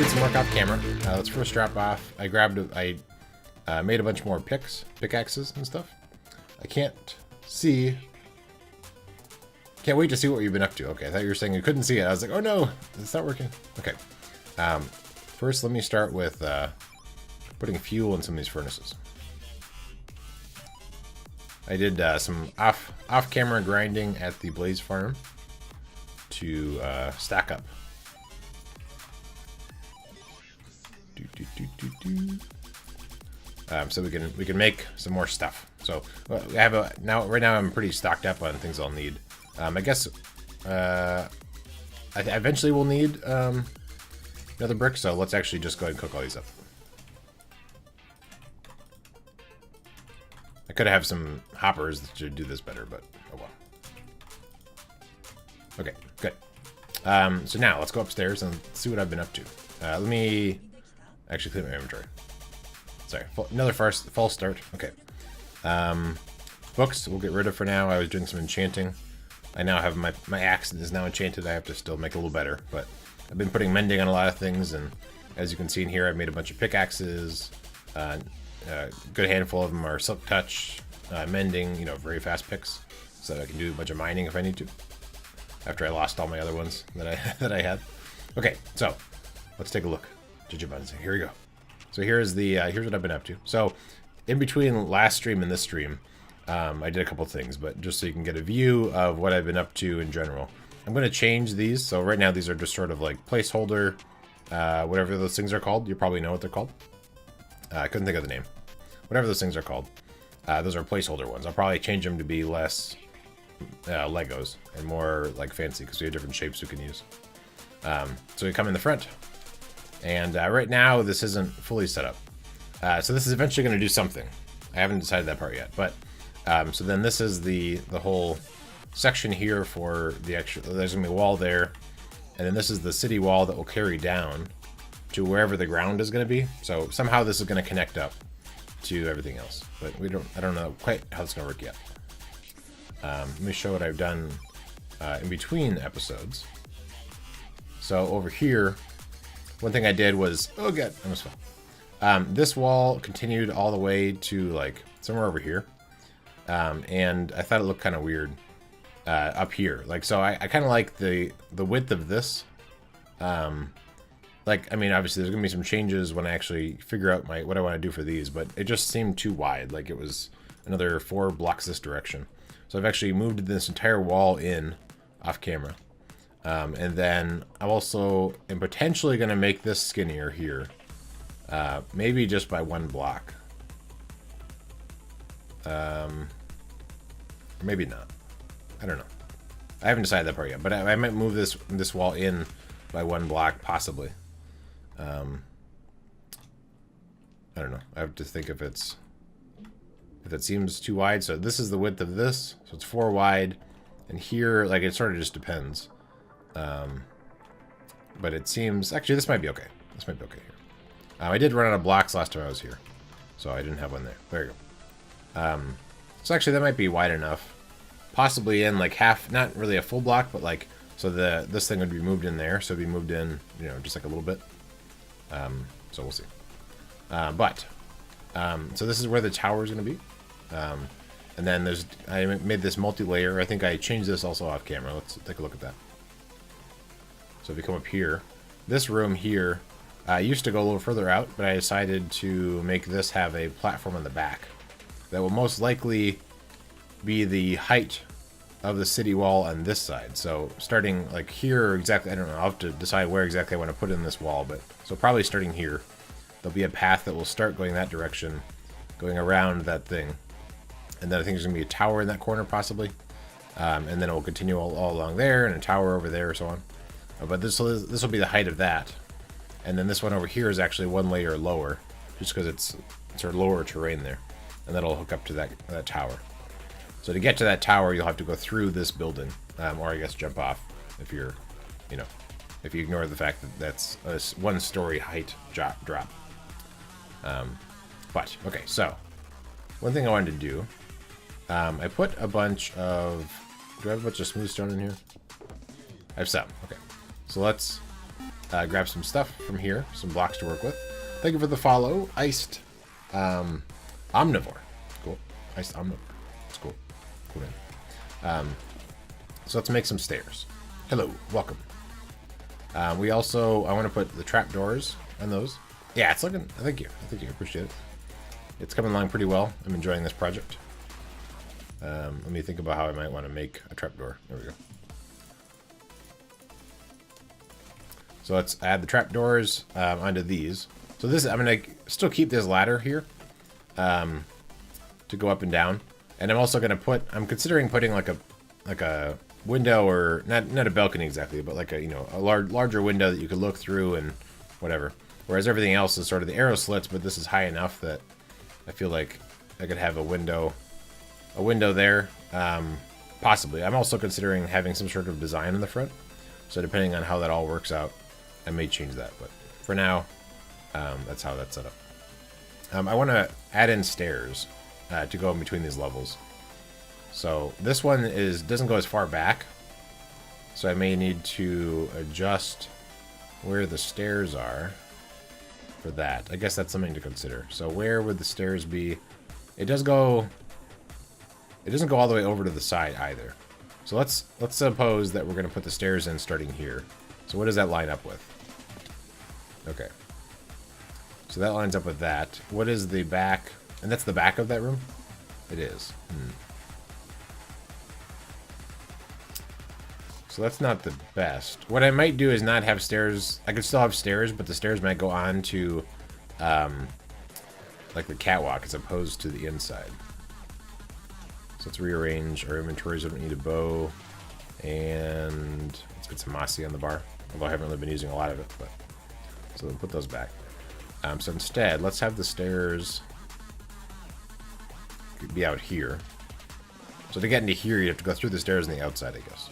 doing some work off camera. Let's first drop off. I made a bunch more pickaxes and stuff. I can't wait to see what you've been up to. Okay, I thought you were saying you couldn't see it. I was like, oh no, it's not working. Okay. First, let me start with putting fuel in some of these furnaces. I did some off-camera grinding at the Blaze farm to stack up. So we can make some more stuff. So I have right now I'm pretty stocked up on things I'll need. I guess I eventually will need another brick. So let's actually just go ahead and cook all these up. I could have some hoppers to do this better, but oh well. Okay, good. So now let's go upstairs and see what I've been up to. Let me actually clean my inventory. Sorry, another false start. Okay. Books we'll get rid of for now. I was doing some enchanting. I now have my axe is now enchanted. I have to still make it a little better, but I've been putting mending on a lot of things, and as you can see in here, I've made a bunch of pickaxes. Good handful of them are silk touch, mending, you know, very fast picks, so that I can do a bunch of mining if I need to. After I lost all my other ones that I had. Okay, so let's take a look. Here we go. So here's what I've been up to. So in between last stream and this stream, I did a couple things, but just so you can get a view of what I've been up to in general. I'm going to change these. So right now these are just sort of like placeholder, whatever those things are called. You probably know what they're called. I couldn't think of the name. Whatever those things are called. Those are placeholder ones. I'll probably change them to be less Legos and more like fancy because we have different shapes we can use. So we come in the front. And right now this isn't fully set up. So this is eventually going to do something. I haven't decided that part yet. But so then this is the whole section here for the extra. There's going to be a wall there. And then this is the city wall that will carry down to wherever the ground is going to be. So somehow this is going to connect up to everything else, but I don't know quite how it's going to work yet. Let me show what I've done in between episodes. So over here, one thing I did was, oh god, I almost fell. This wall continued all the way to like somewhere over here, and I thought it looked kind of weird up here. Like, so I kind of like the width of this. Like, I mean, obviously there's gonna be some changes when I actually figure out what I want to do for these, but it just seemed too wide. Like it was another 4 blocks this direction. So I've actually moved this entire wall in off camera. And then I also am potentially gonna make this skinnier here. Maybe just by 1 block. Or maybe not. I don't know. I haven't decided that part yet, but I might move this wall in by 1 block, possibly. I don't know. I have to think if that seems too wide. So this is the width of this, so it's 4 wide, and here, like, it sort of just depends. But it seems actually this might be okay. This might be okay here. I did run out of blocks last time I was here, so I didn't have one there. There you go. So actually that might be wide enough, possibly in like half, not really a full block, but like, so this thing would be moved in there, so it'd be moved in, you know, just like a little bit. So we'll see. So this is where the tower is going to be. And then I made this multi-layer. I think I changed this also off camera. Let's take a look at that. So if you come up here, this room here used to go a little further out, but I decided to make this have a platform on the back that will most likely be the height of the city wall on this side. So starting like here exactly, I don't know, I'll have to decide where exactly I want to put in this wall, but so probably starting here, there'll be a path that will start going that direction, going around that thing. And then I think there's going to be a tower in that corner possibly. And then it will continue all along there, and a tower over there, so on. But this will be the height of that. And then this one over here is actually 1 layer lower, just because it's sort of lower terrain there. And that'll hook up to that tower. So to get to that tower, you'll have to go through this building, or I guess jump off if you're, you know, if you ignore the fact that that's a 1-story height drop. But okay, so one thing I wanted to do, I put a bunch of. Do I have a bunch of smooth stone in here? I have some. Okay, so let's grab some stuff from here, some blocks to work with. Thank you for the follow, Iced Omnivore. Cool. Iced Omnivore. It's cool. Cool name. So let's make some stairs. Hello, welcome. We also, I want to put the trapdoors on those. Yeah, it's looking, thank you. Appreciate it. It's coming along pretty well. I'm enjoying this project. Let me think about how I might want to make a trapdoor. There we go. So let's add the trapdoors onto these. So this, I'm going to still keep this ladder here to go up and down. And I'm also going to put, I'm considering putting like a window, or not a balcony exactly, but like a, you know, a larger window that you could look through and whatever. Whereas everything else is sort of the arrow slits, but this is high enough that I feel like I could have a window there, possibly. I'm also considering having some sort of design in the front. So depending on how that all works out, I may change that. But for now, that's how that's set up. I want to add in stairs to go in between these levels. So this one doesn't go as far back. So I may need to adjust where the stairs are for that. I guess that's something to consider. So where would the stairs be? It doesn't go all the way over to the side either. So let's suppose that we're going to put the stairs in starting here. So what does that line up with? Okay. So that lines up with that. What is the back? And that's the back of that room? It is. So that's not the best. What I might do is not have stairs. I could still have stairs, but the stairs might go on to like the catwalk as opposed to the inside. So let's rearrange our inventories. I don't need a bow. And let's get some mossy on the bar. Although I haven't really been using a lot of it. But so we'll put those back. So instead, let's have the stairs be out here. So to get into here, you have to go through the stairs on the outside, I guess.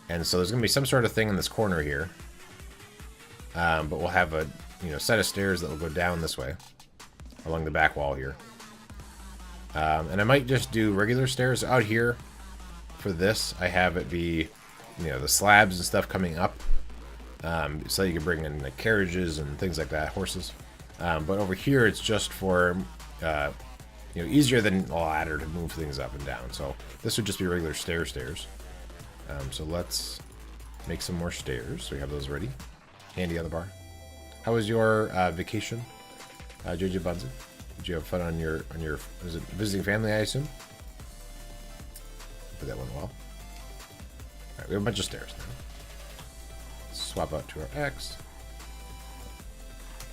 And so there's going to be some sort of thing in this corner here. But we'll have a set of stairs that will go down this way along the back wall here. And I might just do regular stairs out here. For this, I have it be, the slabs and stuff coming up. So you can bring in like carriages and things like that, horses. But over here, it's just for, easier than a ladder to move things up and down. So this would just be regular stairs. So let's make some more stairs. So we have those ready, handy on the bar. How was your vacation, JJ Bunzi? Did you have fun on your is it visiting family, I assume? But that went well. All right, we have a bunch of stairs now. Let's swap out to our X,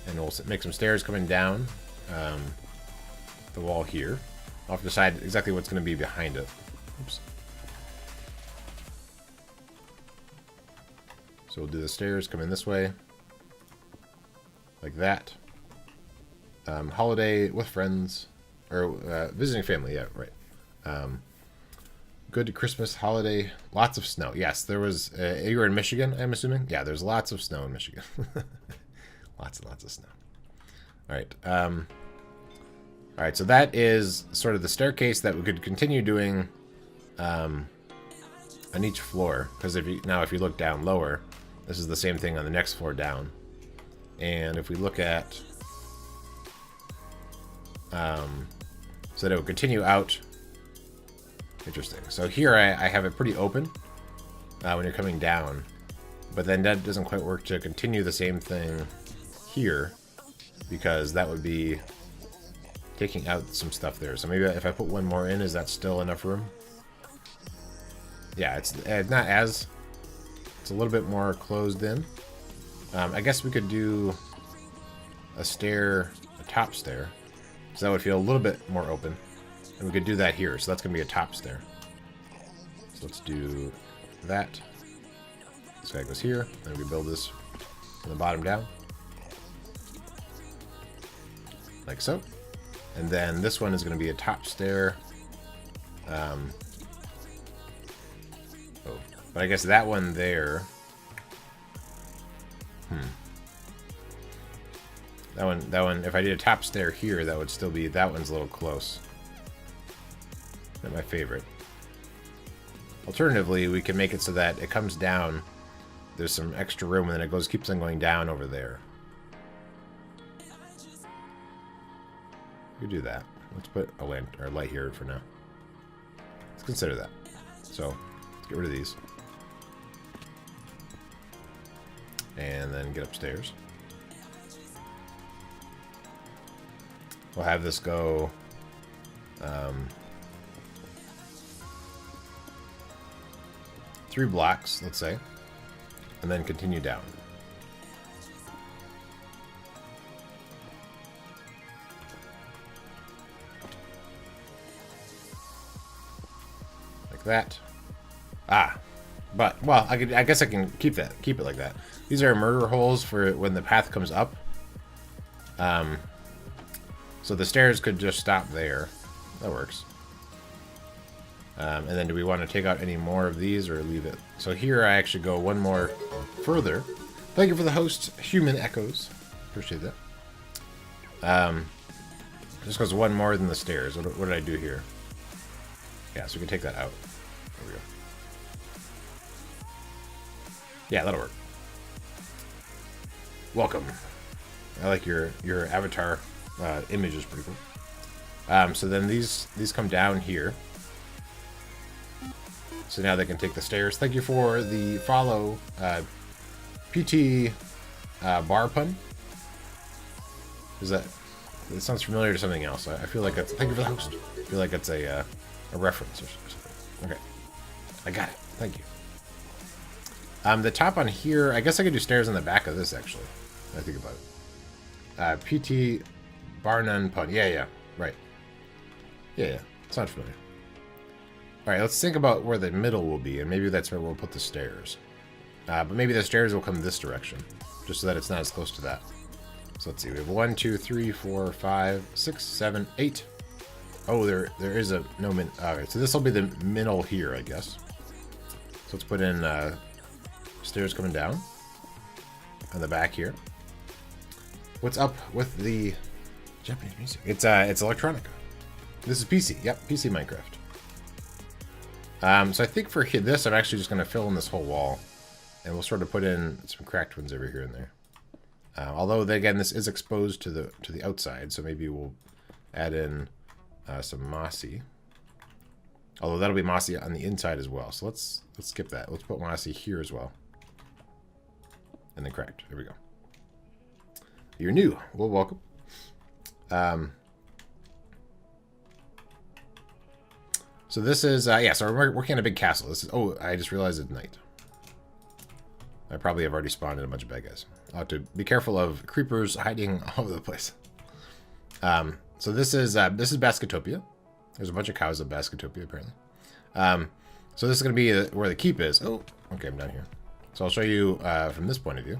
and we'll make some stairs coming down the wall here. I'll have to decide exactly what's going to be behind it. Oops. So we'll do the stairs coming this way, like that. Holiday with friends, or visiting family, yeah, right. Good Christmas holiday, lots of snow. Yes, there was, you were in Michigan, I'm assuming? Yeah, there's lots of snow in Michigan. Lots and lots of snow. Alright, alright, so that is sort of the staircase that we could continue doing on each floor. Because if you look down lower, this is the same thing on the next floor down. And if we look at so that it will continue out. Interesting. So here I have it pretty open when you're coming down, but then that doesn't quite work to continue the same thing here, because that would be taking out some stuff there. So maybe if I put one more in, is that still enough room? Yeah, it's not as, it's a little bit more closed in. I guess we could do a top stair. So that would feel a little bit more open. And we could do that here. So that's going to be a top stair. So let's do that. This guy goes here. And we build this from the bottom down. Like so. And then this one is going to be a top stair. But I guess that one there... That one, if I did a top stair here, that would still be, that one's a little close. Not my favorite. Alternatively, we can make it so that it comes down there's some extra room, and then it keeps on going down over there. You do that. Let's put a light here for now. Let's consider that. So let's get rid of these, and then get upstairs. We'll have this go 3 blocks, let's say, and then continue down. Like that. But, well, I guess I can keep it like that. These are murder holes for when the path comes up. So the stairs could just stop there. That works. And then do we want to take out any more of these or leave it? So here I actually go one more further. Thank you for the host, Human Echoes. Appreciate that. Just goes one more than the stairs. What did I do here? Yeah, so we can take that out. There we go. Yeah, that'll work. Welcome. I like your avatar image is pretty cool. So then these come down here. So now they can take the stairs. Thank you for the follow, PT bar pun. Is that? It sounds familiar to something else. I feel like that's. Thank you for the host. I feel like it's a reference or something. Okay, I got it. Thank you. The top on here, I guess I could do stairs on the back of this, actually. I think about it. PT bar none pun. Yeah, right. Yeah, sounds familiar. Alright, let's think about where the middle will be, and maybe that's where we'll put the stairs. But maybe the stairs will come this direction, just so that it's not as close to that. So let's see, we have 1, 2, 3, 4, 5, 6, 7, 8. Oh, there is a no min. Alright, so this will be the middle here, I guess. So let's put in stairs coming down on the back here. What's up with the Japanese music? It's electronica. This is PC. Yep, PC Minecraft. So I think for this, I'm actually just going to fill in this whole wall, and we'll sort of put in some cracked ones over here and there. Although again, this is exposed to the outside, so maybe we'll add in some mossy. Although that'll be mossy on the inside as well. So let's skip that. Let's put mossy here as well, and then cracked. There we go. You're new. Well, welcome. So this is, yeah, so we're working on a big castle. This is, oh, I just realized it's night. I probably have already spawned in a bunch of bad guys. I'll have to be careful of creepers hiding all over the place. So this is Basketopia. There's a bunch of cows at Basketopia, apparently. So this is going to be where the keep is. Oh, okay, I'm down here. So I'll show you from this point of view.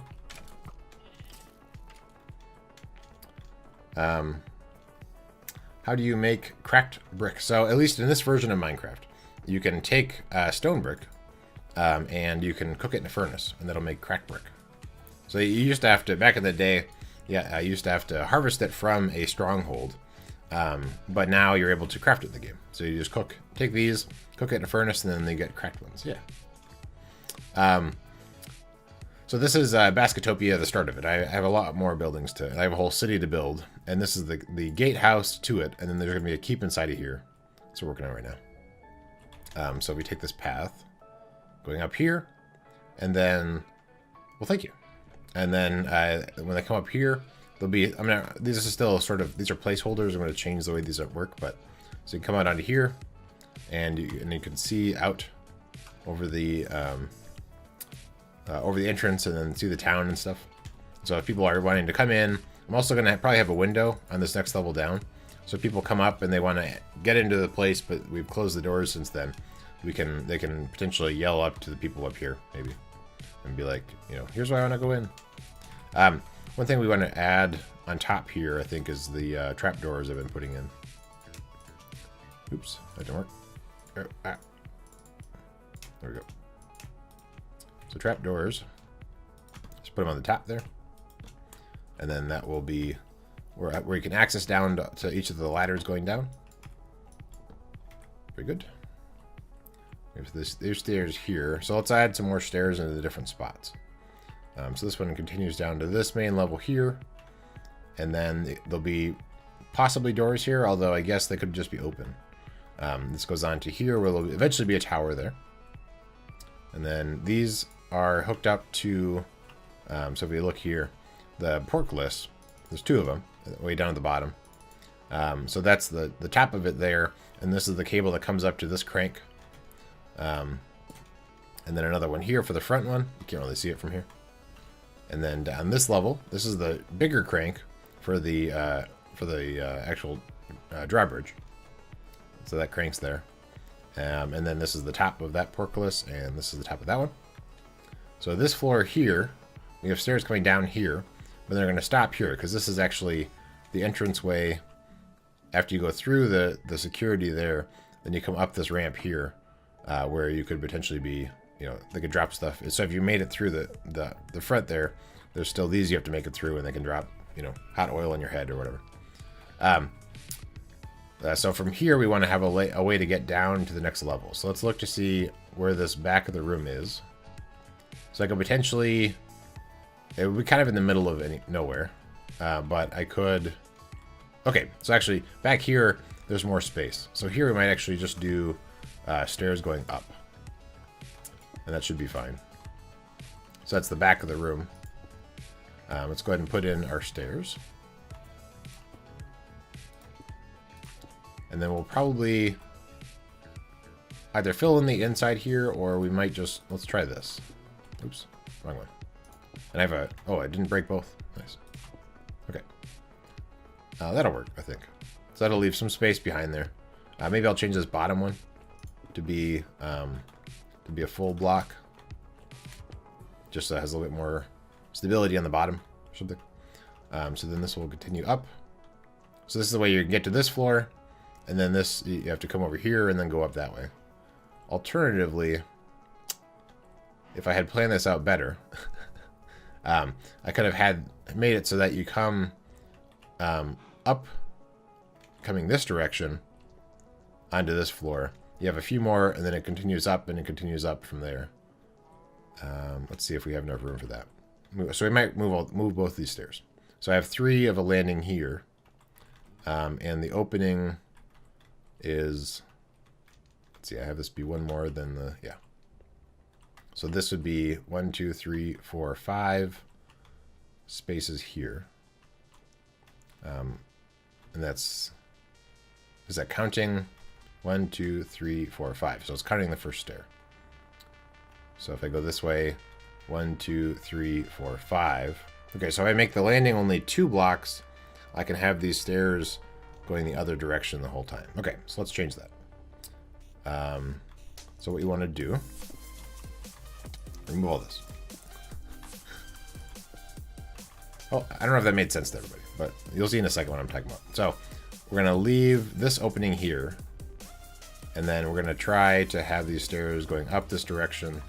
How do you make cracked brick? So at least in this version of Minecraft, you can take stone brick and you can cook it in a furnace, and that'll make cracked brick. So you used to have to, back in the day, yeah, I used to have to harvest it from a stronghold, but now you're able to craft it in the game. So you just take these, cook it in a furnace, and then they get cracked ones. Yeah. So this is Basketopia, the start of it. I have a lot more buildings I have a whole city to build, and this is the gatehouse to it, and then there's going to be a keep inside of here. That's what we're working on right now. So we take this path, going up here, and then, well, thank you. And then when they come up here, there'll be, these are still sort of, these are placeholders. I'm going to change the way these work, but, so you can come out onto here, and you can see out over the entrance and then see the town and stuff. So if people are wanting to come in, I'm also going to probably have a window on this next level down. So if people come up and they want to get into the place, but we've closed the doors since then, they can potentially yell up to the people up here, maybe, and be like, here's where I want to go in. One thing we want to add on top here, I think, is the trapdoors I've been putting in. Oops, that didn't work. There we go. So trapdoors, just put them on the top there, and then that will be where you can access down to each of the ladders going down. Very good. We have there's stairs here, so let's add some more stairs into the different spots. So this one continues down to this main level here. And then there'll be possibly doors here, although I guess they could just be open. This goes on to here where there'll eventually be a tower there. And then these are hooked up to, so if we look here, the portless, there's 2 of them way down at the bottom. So that's the top of it there. And this is the cable that comes up to this crank. And then another one here for the front one. You can't really see it from here. And then on this level, this is the bigger crank for the actual drawbridge. So that crank's there. And then this is the top of that portless, and this is the top of that one. So this floor here, we have stairs coming down here, but they're going to stop here because this is actually the entranceway. After you go through the security there, then you come up this ramp here, where you could potentially be, they could drop stuff. So if you made it through the front there, there's still these you have to make it through, and they can drop, hot oil on your head or whatever. So from here, we want to have a way to get down to the next level. So let's look to see where this back of the room is. So I could potentially, it would be kind of in the middle of nowhere, but I could. Okay, so actually back here, there's more space. So here we might actually just do stairs going up. And that should be fine. So that's the back of the room. Let's go ahead and put in our stairs. And then we'll probably either fill in the inside here, or we might just, let's try this. Oops, wrong one. And I have oh, I didn't break both. Nice. Okay. That'll work, I think. So that'll leave some space behind there. Maybe I'll change this bottom one to be a full block. Just so it has a little bit more stability on the bottom or something. So then this will continue up. So this is the way you can get to this floor. And then this, you have to come over here and then go up that way. Alternatively, if I had planned this out better, I could have made it so that you come up, coming this direction onto this floor. You have a few more, and then it continues up, and it continues up from there. Let's see if we have enough room for that. So we might move both these stairs. So I have 3 of a landing here, and the opening is, let's see, I have this be 1 more than the, yeah. So this would be 1, 2, 3, 4, 5 spaces here. And that's, is that counting 1, 2, 3, 4, 5? So it's counting the first stair. So if I go this way, 1, 2, 3, 4, 5. Okay, so if I make the landing only 2 blocks, I can have these stairs going the other direction the whole time. Okay, so let's change that. So what you want to do, remove all this. Oh, I don't know if that made sense to everybody, but you'll see in a second what I'm talking about. So we're going to leave this opening here, and then we're going to try to have these stairs going up this direction,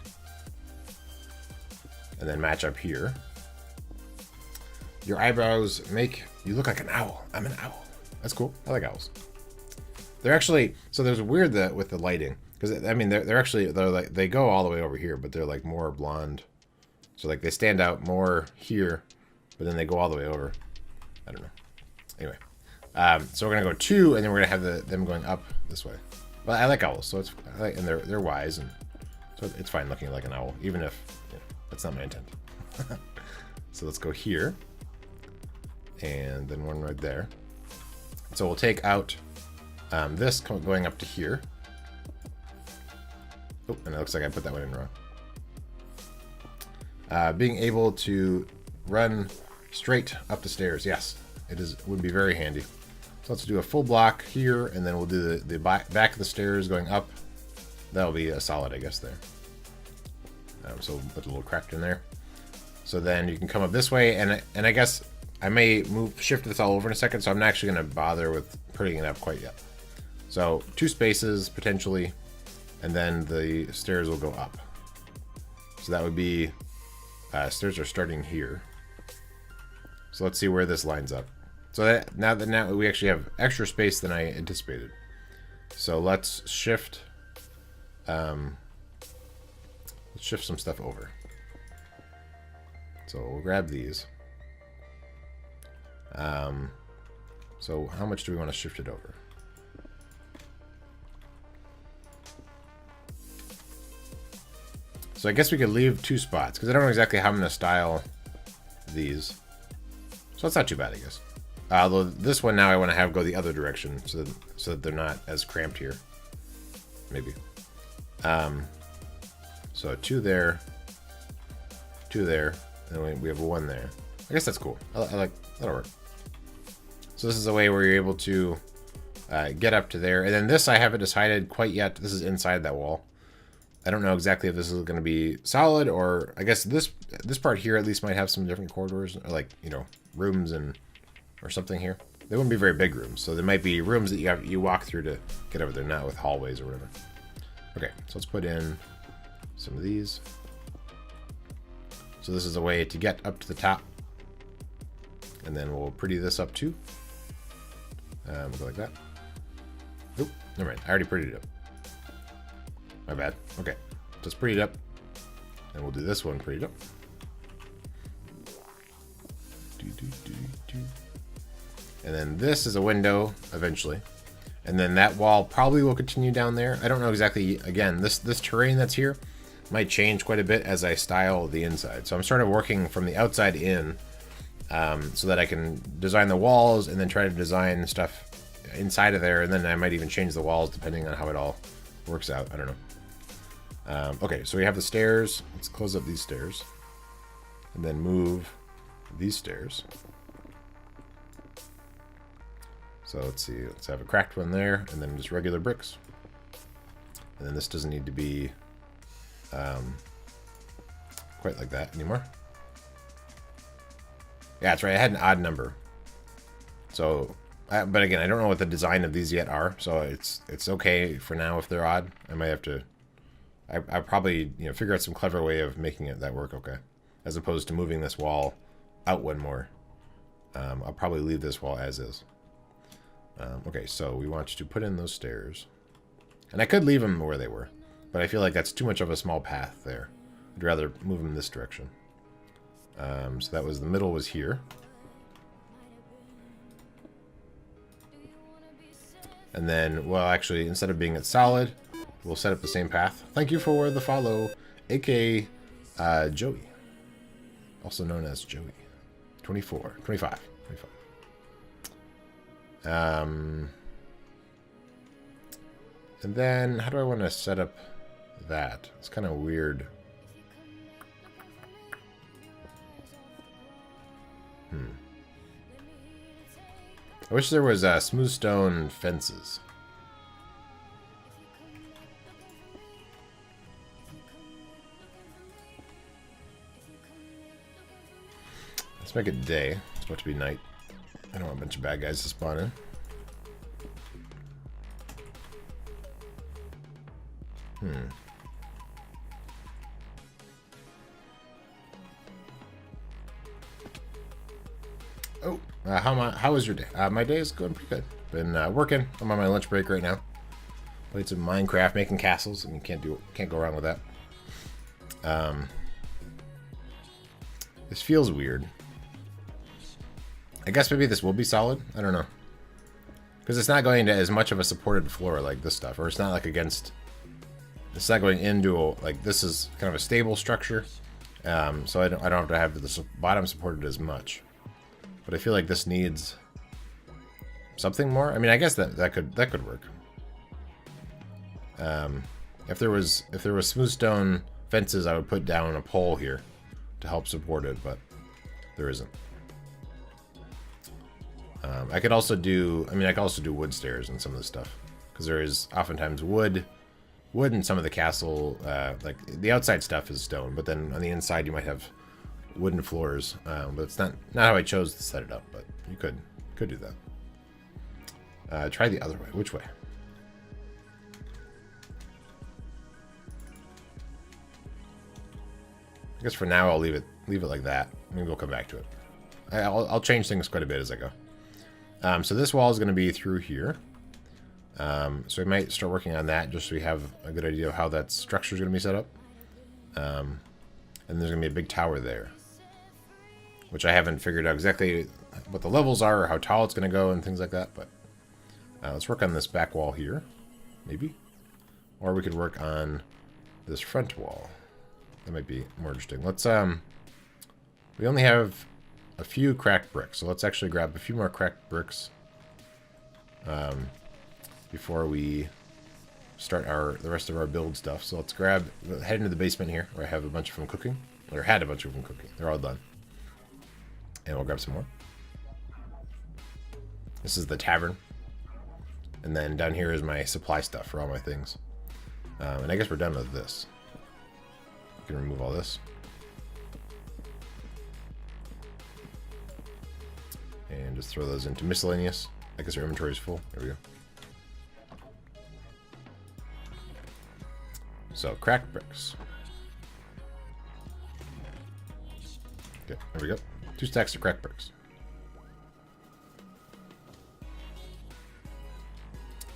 and then match up here. Your eyebrows make you look like an owl. I'm an owl. That's cool. I like owls. They're actually, so there's a weird that with the lighting, because I mean they're like, they go all the way over here, but they're like more blonde. So like they stand out more here, but then they go all the way over. I don't know. Anyway, so we're gonna go 2, and then we're gonna have them going up this way. Well, I like owls, so it's and they're wise, and so it's fine looking like an owl, even if that's not my intent. So let's go here, and then 1 right there. So we'll take out this going up to here. Oh, and it looks like I put that one in wrong. Being able to run straight up the stairs, yes, would be very handy. So let's do a full block here, and then we'll do the back of the stairs going up. That'll be a solid, I guess, there. So we'll put a little crack in there. So then you can come up this way, and I guess I may shift this all over in a second, so I'm not actually going to bother with putting it up quite yet. So 2 spaces potentially, and then the stairs will go up. So that would be, stairs are starting here. So let's see where this lines up. So now we actually have extra space than I anticipated. So let's shift some stuff over. So we'll grab these. So how much do we want to shift it over? So I guess we could leave 2 spots, because I don't know exactly how I'm going to style these. So that's not too bad, I guess. Although this one now I want to have go the other direction, so that they're not as cramped here. Maybe. So 2 there, 2 there, and then we have 1 there. I guess that's cool. I like, that'll work. So this is a way where you're able to get up to there. And then this I haven't decided quite yet. This is inside that wall. I don't know exactly if this is going to be solid, or I guess this part here at least might have some different corridors, or like, you know, rooms and or something here. They wouldn't be very big rooms, so there might be rooms that you walk through to get over there, not with hallways or whatever. Okay, so let's put in some of these. So this is a way to get up to the top, and then we'll pretty this up too. We'll go like that. Oop, never mind. I already prettied it up. My bad. Okay, just pretty it up, and we'll do this one pretty up. And then this is a window eventually, and then that wall probably will continue down there. I don't know exactly. Again, this terrain that's here might change quite a bit as I style the inside. So I'm sort of working from the outside in, so that I can design the walls and then try to design stuff inside of there, and then I might even change the walls depending on how it all works out. I don't know. Okay, so we have the stairs. Let's close up these stairs, and then move these stairs. So let's see. Let's have a cracked one there, and then just regular bricks. And then this doesn't need to be quite like that anymore. Yeah, that's right. I had an odd number. So, but again, I don't know what the design of these yet are. So it's okay for now if they're odd. I might have to. I probably figure out some clever way of making that work okay, as opposed to moving this wall out one more. I'll probably leave this wall as is. Okay, so we want you to put in those stairs, and I could leave them where they were, but I feel like that's too much of a small path there. I'd rather move them this direction. So that was the middle was here. And then, well, actually, instead of being it solid, we'll set up the same path. Thank you for the follow, aka Joey, also known as Joey. 25. And then, how do I want to set up that? It's kind of weird. I wish there was smooth stone fences. Let's make it day. It's about to be night. I don't want a bunch of bad guys to spawn in. Oh, how was your day? My day is going pretty good. Been working. I'm on my lunch break right now. Played some Minecraft, making castles. I mean, can't go wrong with that. This feels weird. I guess maybe this will be solid. I don't know. Because it's not going to as much of a supported floor like this stuff. Or it's not like against... It's not going into a... Like, this is kind of a stable structure. So I don't have to have the bottom supported as much. But I feel like this needs... something more. I mean, I guess that could work. If there was smooth stone fences, I would put down a pole here to help support it, but there isn't. I could also do wood stairs and some of this stuff, because there is oftentimes wood in some of the castle. Like the outside stuff is stone, but then on the inside you might have wooden floors. But it's not how I chose to set it up. But you could do that. Try the other way. Which way? I guess for now I'll leave it like that. Maybe we'll come back to it. I'll change things quite a bit as I go. So this wall is going to be through here. So we might start working on that just so we have a good idea of how that structure is going to be set up. And there's going to be a big tower there. which I haven't figured out exactly what the levels are or how tall it's going to go and things like that. But let's work on this back wall here, maybe. Or we could work on this front wall. That might be more interesting. Let's, we only have a few cracked bricks, so let's actually grab a few more cracked bricks before we start the rest of our build stuff. So let's head into the basement here, where I have a bunch of them cooking, or had a bunch of them cooking. They're all done. And we'll grab some more. This is the tavern. And then down here is my supply stuff for all my things. And I guess we're done with this. We can remove all this. And just throw those into miscellaneous. I guess our inventory is full. There we go. So, cracked bricks. Okay, there we go. 2 stacks of cracked bricks.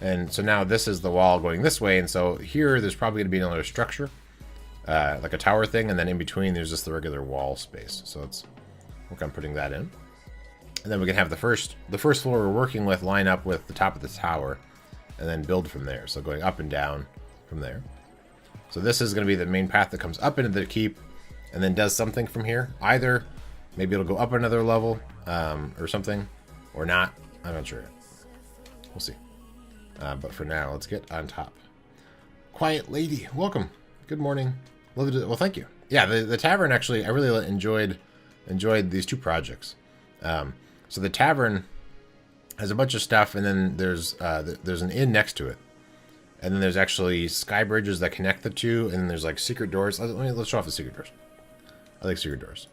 And so now this is the wall going this way, and so here there's probably going to be another structure, like a tower thing, and then in between there's just the regular wall space. So let's work on putting that in. And then we can have the first floor we're working with line up with the top of the tower, and then build from there. So going up and down from there. So this is going to be the main path that comes up into the keep, and then does something from here. Either maybe it'll go up another level, or something, or not. I'm not sure. We'll see. But for now, let's get on top. Quiet lady, welcome. Good morning. Well, thank you. Yeah, the tavern actually, I really enjoyed these 2 projects. So the tavern has a bunch of stuff, and then there's an inn next to it, and then there's actually sky bridges that connect the 2, and then there's like secret doors. Let's show off the secret doors. I like secret doors.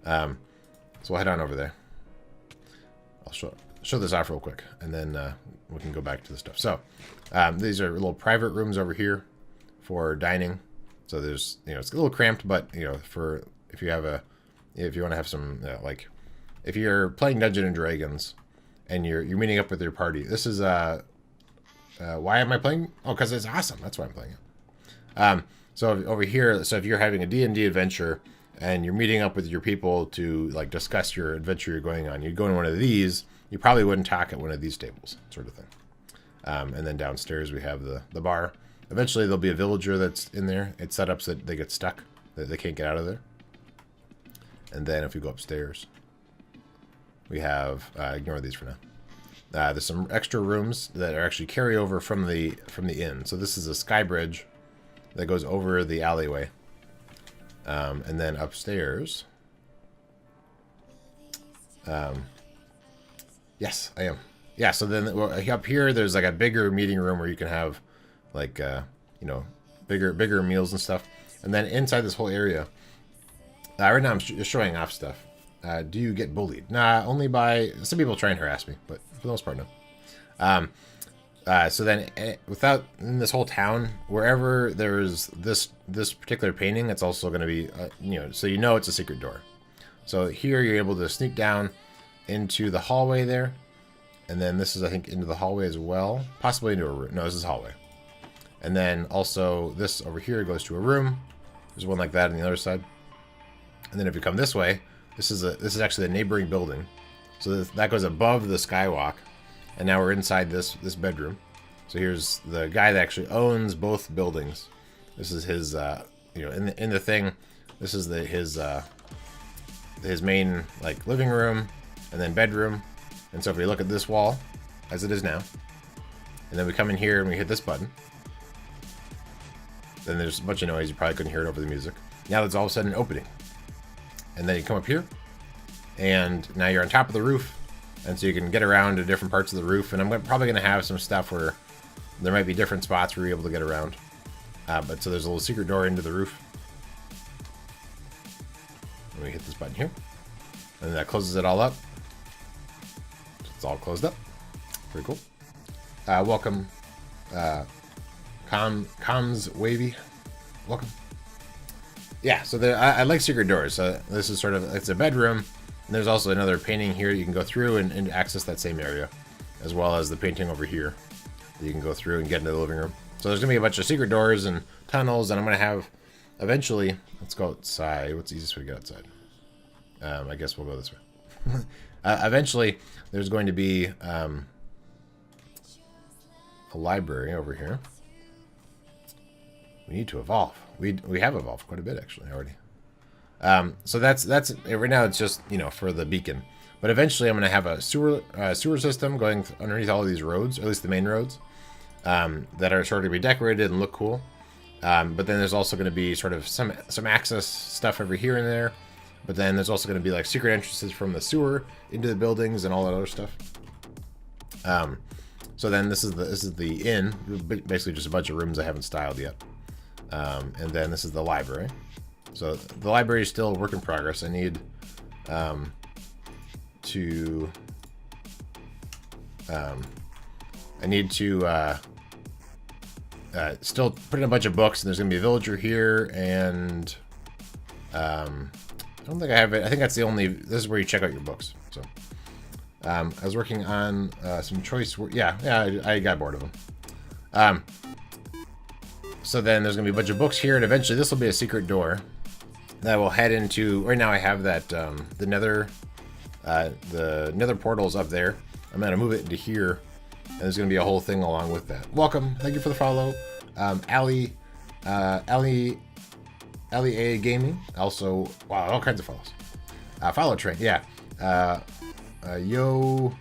So we'll head on over there. I'll show this off real quick, and then we can go back to the stuff. So these are little private rooms over here for dining. So there's, it's a little cramped, but for if you want to have some like if you're playing Dungeons and Dragons and you're meeting up with your party. This is why am I playing? Oh, because it's awesome. That's why I'm playing it. So over here, so if you're having a D&D adventure and you're meeting up with your people to like discuss your adventure you're going on, you go in one of these. You probably wouldn't talk at one of these tables, sort of thing. And then downstairs we have the bar. Eventually there'll be a villager that's in there. It's set up so that they get stuck, that they can't get out of there. And then if we go upstairs, we have ignore these for now. There's some extra rooms that are actually carryover from the inn. So this is a sky bridge that goes over the alleyway. And then upstairs. Yes, I am. Yeah, so then up here there's like a bigger meeting room where you can have like bigger meals and stuff. And then inside this whole area, right now I'm just showing off stuff. Do you get bullied? Nah, only by some people try and harass me, but for the most part, no. So then, in this whole town, wherever there's this particular painting, it's also going to be, so it's a secret door. So here you're able to sneak down into the hallway there, and then this is, I think, into the hallway as well, possibly into a room. No, this is hallway. And then also this over here goes to a room. There's one like that on the other side. And then if you come this way, this is actually the neighboring building. So that goes above the skywalk. And now we're inside this bedroom. So here's the guy that actually owns both buildings. This is his, in the thing. This is his main like living room, and then bedroom. And so if we look at this wall, as it is now, and then we come in here and we hit this button, then there's a bunch of noise. You probably couldn't hear it over the music. Now there's all of a sudden an opening, and then you come up here, and now you're on top of the roof. And so you can get around to different parts of the roof. And I'm probably going to have some stuff where there might be different spots where you're able to get around. But so there's a little secret door into the roof. And we hit this button here. And that closes it all up. So it's all closed up. Pretty cool. Welcome. Comms Wavy. Welcome. Yeah, so I like secret doors. This is sort of, it's a bedroom. And there's also another painting here you can go through and access that same area, as well as the painting over here that you can go through and get into the living room. So there's going to be a bunch of secret doors and tunnels, and I'm going to have, eventually, let's go outside. What's the easiest way to get outside? I guess we'll go this way. Eventually, there's going to be a library over here. We need to evolve. We have evolved quite a bit actually already. So that's right now. It's just, you know, for the beacon. But eventually, I'm going to have a sewer system going underneath all of these roads, or at least the main roads, that are sort of be decorated and look cool. But then there's also going to be sort of some access stuff over here and there. But then there's also going to be like secret entrances from the sewer into the buildings and all that other stuff. So then this is the inn, basically just a bunch of rooms I haven't styled yet. And then this is the library. So the library is still a work in progress. I need to still put in a bunch of books, and there's gonna be a villager here, and I don't think I have it. I think that's the only. This is where you check out your books. So I was working on some choice. Yeah, I got bored of them. So then there's gonna be a bunch of books here, and eventually this will be a secret door that will head into. Right now I have that the nether portal's up there. I'm gonna move it into here, and there's gonna be a whole thing along with that. Welcome, thank you for the follow, Ali A Gaming. Also, wow, all kinds of follows. Follow train, yeah. Yo,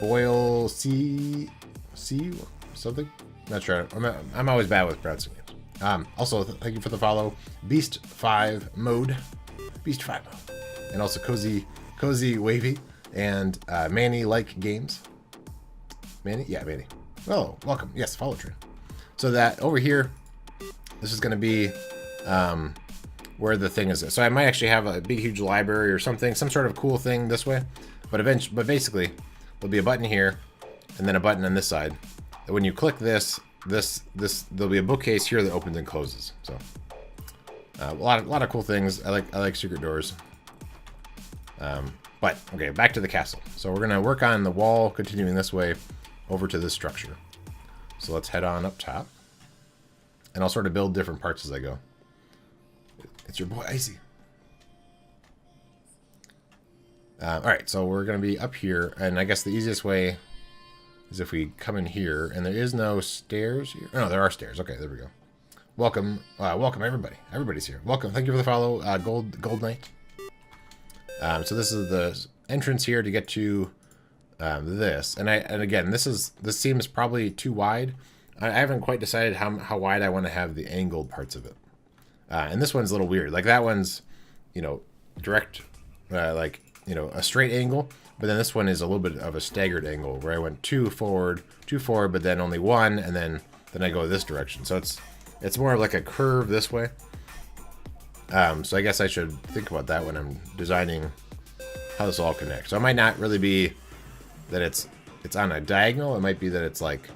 Boyle C something. Not sure. I'm always bad with pronouncing names. Also, thank you for the follow, Beast 5 mode, and also Cozy Wavy, and Manny Like Games. Manny? Yeah, Manny. Oh, welcome. Yes, follow train. So that over here, this is going to be where the thing is. So I might actually have a big, huge library or something, some sort of cool thing this way. But basically, there'll be a button here, and then a button on this side. And when you click this, there'll be a bookcase here that opens and closes. So a lot of cool things. I like secret doors. But okay, back to the castle. So we're gonna work on the wall, continuing this way over to this structure. So let's head on up top, and I'll sort of build different parts as I go. It's your boy Icy. All right, so we're gonna be up here, and I guess the easiest way is if we come in here, and there is no stairs here. Oh, no, there are stairs. Okay, there we go. Welcome, welcome everybody. Everybody's here. Welcome. Thank you for the follow, Gold Knight. So this is the entrance here to get to this, and again, this seems probably too wide. I haven't quite decided how wide I want to have the angled parts of it. And this one's a little weird. Like that one's, you know, direct, like, you know, a straight angle. But then this one is a little bit of a staggered angle where I went two forward, but then only one, and then I go this direction. So it's more of like a curve this way. So I guess I should think about that when I'm designing how this all connects. So it might not really be that it's on a diagonal. It might be that it's like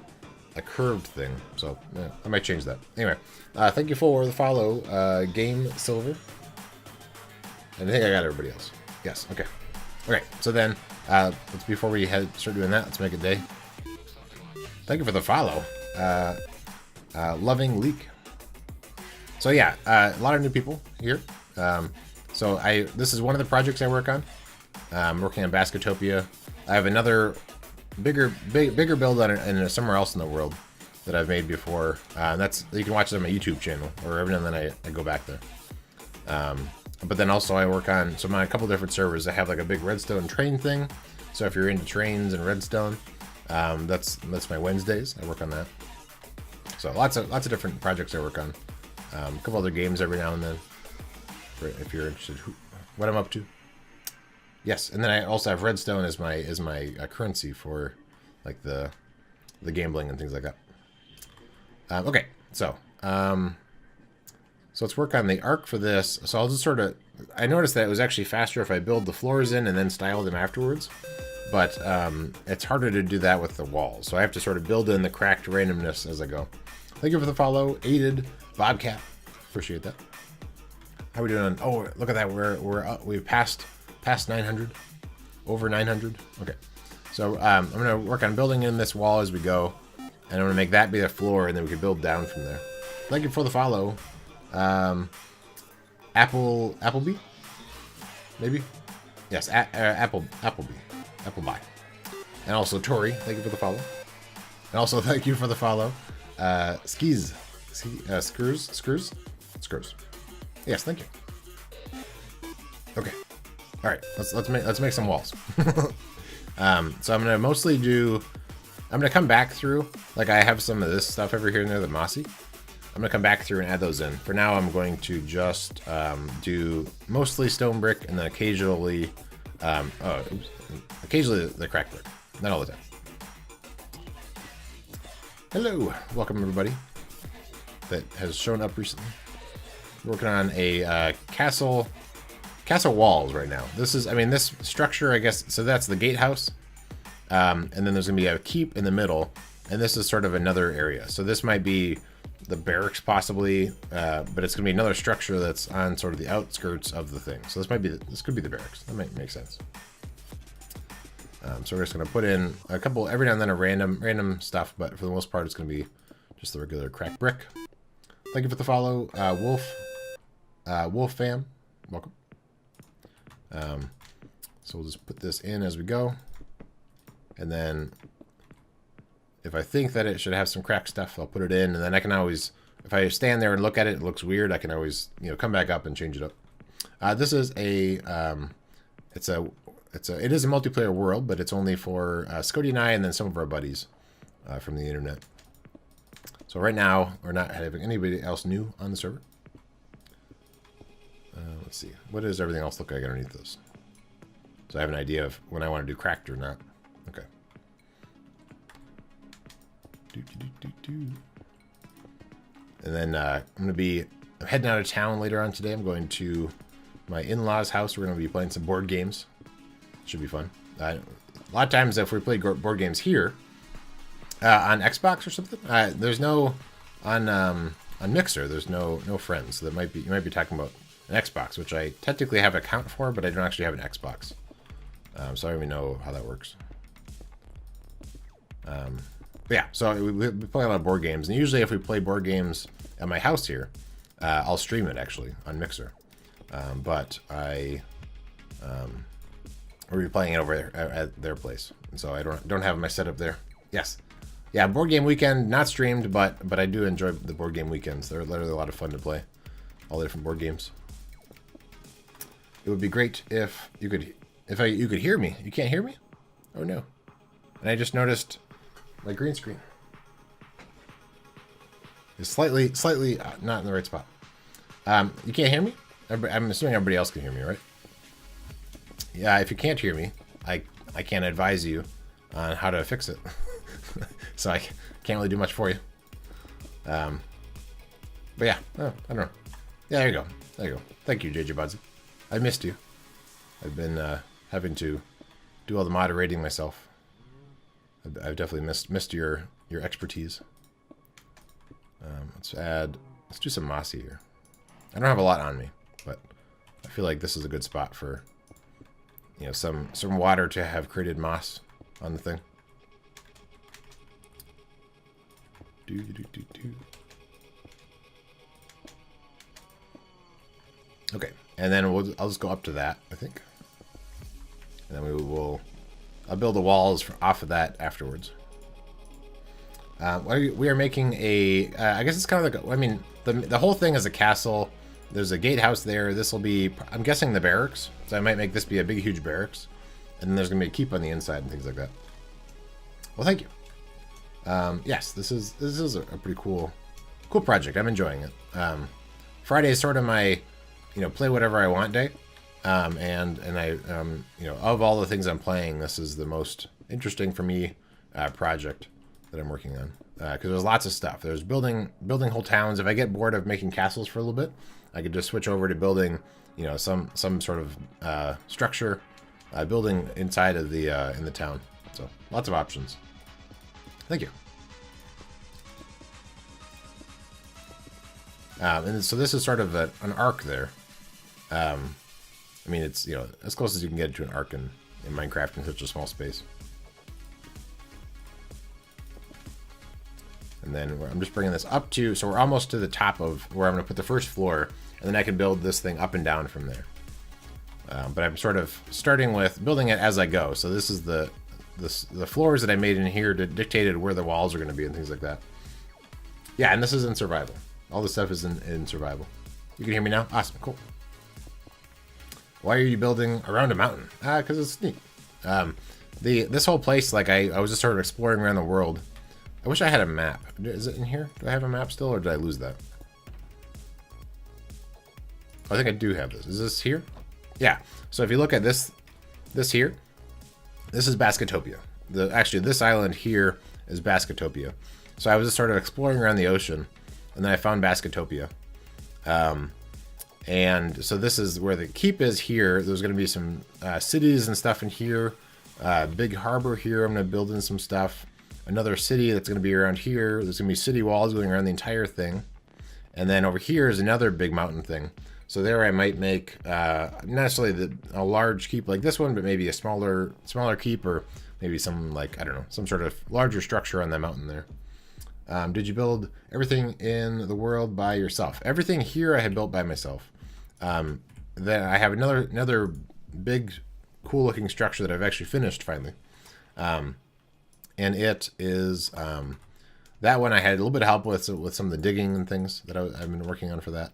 a curved thing. So yeah, I might change that. Anyway, thank you for the follow, Game Silver. And I think I got everybody else. Yes. Okay. Okay. So then, before we start doing that, let's make a day. Thank you for the follow, Loving Leak. So yeah, a lot of new people here. So this is one of the projects I work on. I'm working on Basketopia. I have another bigger build on it and somewhere else in the world that I've made before. You can watch it on my YouTube channel, or every now and then I go back there. But then also I work on, so I'm on a couple different servers. I have like a big redstone train thing. So if you're into trains and redstone, that's my Wednesdays. I work on that. So lots of different projects I work on. A couple other games every now and then, if you're interested. What I'm up to. Yes, and then I also have redstone as my currency for like the gambling and things like that. Okay, so let's work on the arc for this. So I'll just sort of, I noticed that it was actually faster if I build the floors in and then style them afterwards. But it's harder to do that with the walls. So I have to sort of build in the cracked randomness as I go. Thank you for the follow, Aided Bobcat. Appreciate that. How are we doing? Oh, look at that. We've passed 900, over 900. Okay. So I'm going to work on building in this wall as we go. And I'm going to make that be the floor, and then we can build down from there. Thank you for the follow. Appleby? Maybe? Yes, Appleby. And also Tori, thank you for the follow. And also thank you for the follow. Screws. Yes, thank you. Okay. All right, let's make some walls. So I'm gonna mostly do. I'm gonna come back through. Like I have some of this stuff over here and there, the mossy. I'm gonna come back through and add those in. For now, I'm going to just do mostly stone brick and then occasionally, occasionally the cracked brick, not all the time. Hello, welcome everybody that has shown up recently. We're working on a castle walls right now. This is, I mean, this structure, I guess. So that's the gatehouse, and then there's gonna be a keep in the middle, and this is sort of another area. So this might be the barracks possibly, but it's gonna be another structure that's on sort of the outskirts of the thing. So this could be the barracks. That might make sense. So we're just gonna put in a couple every now and then, a random stuff, but for the most part, it's gonna be just the regular cracked brick. Thank you for the follow, Wolf fam, welcome. So we'll just put this in as we go, and then if I think that it should have some cracked stuff, I'll put it in, and then I can always, if I stand there and look at it, it looks weird, I can always, you know, come back up and change it up. This is a, it is a multiplayer world, but it's only for Scoti and I, and then some of our buddies from the internet. So right now, we're not having anybody else new on the server. Let's see, what does everything else look like underneath this? So I have an idea of when I want to do cracked or not. Okay. And then I'm heading out of town later on today. I'm going to my in-laws' house. We're going to be playing some board games. Should be fun. A lot of times if we play board games here on Xbox or something, there's no on Mixer. There's no friends. So that you might be talking about an Xbox, which I technically have an account for, but I don't actually have an Xbox. So I don't even know how that works. But yeah, so we play a lot of board games, and usually if we play board games at my house here, I'll stream it actually on Mixer. But we'll be playing it over there at their place, and so I don't have my setup there. Yes, yeah, board game weekend not streamed, but I do enjoy the board game weekends. They're literally a lot of fun to play, all the different board games. It would be great if you could hear me. You can't hear me? Oh no! And I just noticed my green screen is slightly not in the right spot. You can't hear me? I'm assuming everybody else can hear me, right? Yeah, if you can't hear me, I can't advise you on how to fix it. So I can't really do much for you. But yeah, I don't know. Yeah, there you go. There you go. Thank you, JJ Budsy. I missed you. I've been having to do all the moderating myself. I've definitely missed your expertise. Let's do some mossy here. I don't have a lot on me, but I feel like this is a good spot for, you know, some water to have created moss on the thing. Okay, and then I'll just go up to that, I think, and then I'll build the walls off of that afterwards. We are making I guess it's kind of like I mean, the whole thing is a castle. There's a gatehouse there. This will be, I'm guessing, the barracks. So I might make this be a big, huge barracks, and then there's gonna be a keep on the inside and things like that. Well, thank you. Yes, this is a pretty cool project. I'm enjoying it. Friday is sort of my, you know, play whatever I want day. And I, you know, of all the things I'm playing, this is the most interesting for me project that I'm working on. Because there's lots of stuff. There's building whole towns. If I get bored of making castles for a little bit, I could just switch over to building, you know, some sort of structure, building inside of the in the town. So lots of options. Thank you. And so this is sort of an arc there. I mean, it's, you know, as close as you can get to an arc in Minecraft in such a small space. And then I'm just bringing this up so we're almost to the top of where I'm going to put the first floor, and then I can build this thing up and down from there. But I'm sort of starting with building it as I go. So this is the floors that I made in here dictated where the walls are going to be and things like that. Yeah, and this is in survival. All this stuff is in survival. You can hear me now? Awesome, cool. Why are you building around a mountain? Because it's neat. This whole place, like I was just sort of exploring around the world. I wish I had a map. Is it in here? Do I have a map still, or did I lose that? I think I do have this. Is this here? Yeah. So if you look at this here, this is Basketopia. Actually, this island here is Basketopia. So I was just sort of exploring around the ocean, and then I found Basketopia. And so this is where the keep is here. There's going to be some cities and stuff in here. Big harbor here. I'm going to build in some stuff. Another city that's going to be around here. There's going to be city walls going around the entire thing. And then over here is another big mountain thing. So there I might make not necessarily a large keep like this one, but maybe a smaller keep, or maybe some, like, I don't know, some sort of larger structure on that mountain there. Did you build everything in the world by yourself? Everything here I had built by myself. Then I have another big, cool looking structure that I've actually finished finally. And it is that one I had a little bit of help with some of the digging and things that I've been working on for that.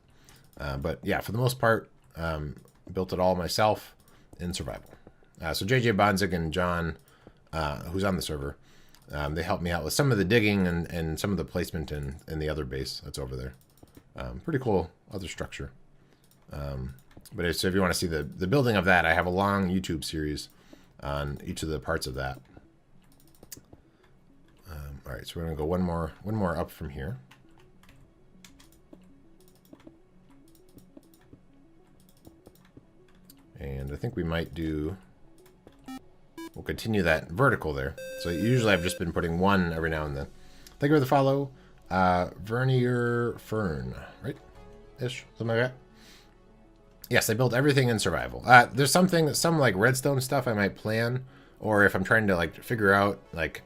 But yeah, for the most part, built it all myself in survival. So JJ Bonzig and John, who's on the server, they helped me out with some of the digging and some of the placement in the other base that's over there. Pretty cool other structure. But so if you want to see the building of that, I have a long YouTube series on each of the parts of that. All right, so we're gonna go one more up from here. And I think we might we'll continue that vertical there. So usually I've just been putting one every now and then. Thank you for the follow. Vernier Fern, right? Ish, something like that. Yes, I built everything in survival. There's some like redstone stuff I might plan, or if I'm trying to like figure out, like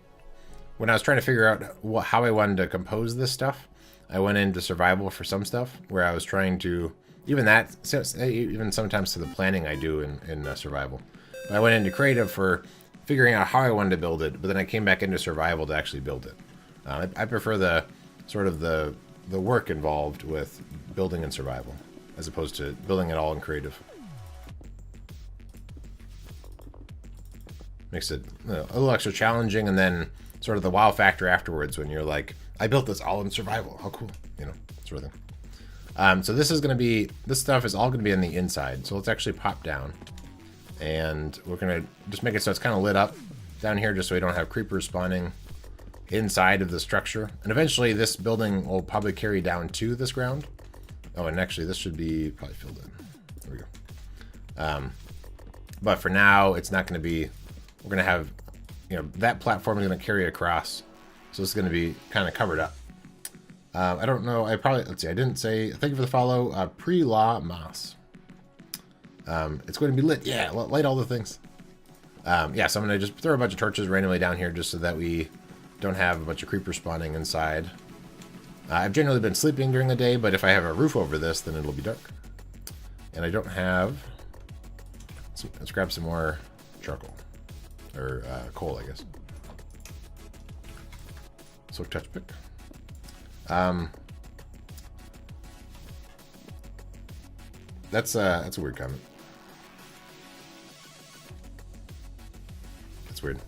when I was trying to figure out how I wanted to compose this stuff, I went into survival for some stuff where I was trying to, even sometimes to the planning I do in survival. But I went into creative for figuring out how I wanted to build it, but then I came back into survival to actually build it. I prefer the sort of the work involved with building in survival, as opposed to building it all in creative. Makes it a little extra challenging, and then sort of the wow factor afterwards when you're like, I built this all in survival. How cool, sort of thing. So this stuff is all gonna be on the inside. So let's actually pop down, and we're gonna just make it so it's kind of lit up down here, just so we don't have creepers spawning inside of the structure. And eventually this building will probably carry down to this ground. Oh, and actually this should be probably filled in. There we go. But for now, it's not going to be, we're going to have, that platform is going to carry across. So it's going to be kind of covered up. I don't know. Let's see. I didn't say, thank you for the follow. Pre-law Moss. It's going to be lit. Yeah, light all the things. Yeah, so I'm going to just throw a bunch of torches randomly down here just so that we don't have a bunch of creepers spawning inside. I've generally been sleeping during the day, but if I have a roof over this, then it'll be dark. And I don't have... Let's grab some more charcoal. Or coal, I guess. So touch pick. That's a weird comment. That's weird.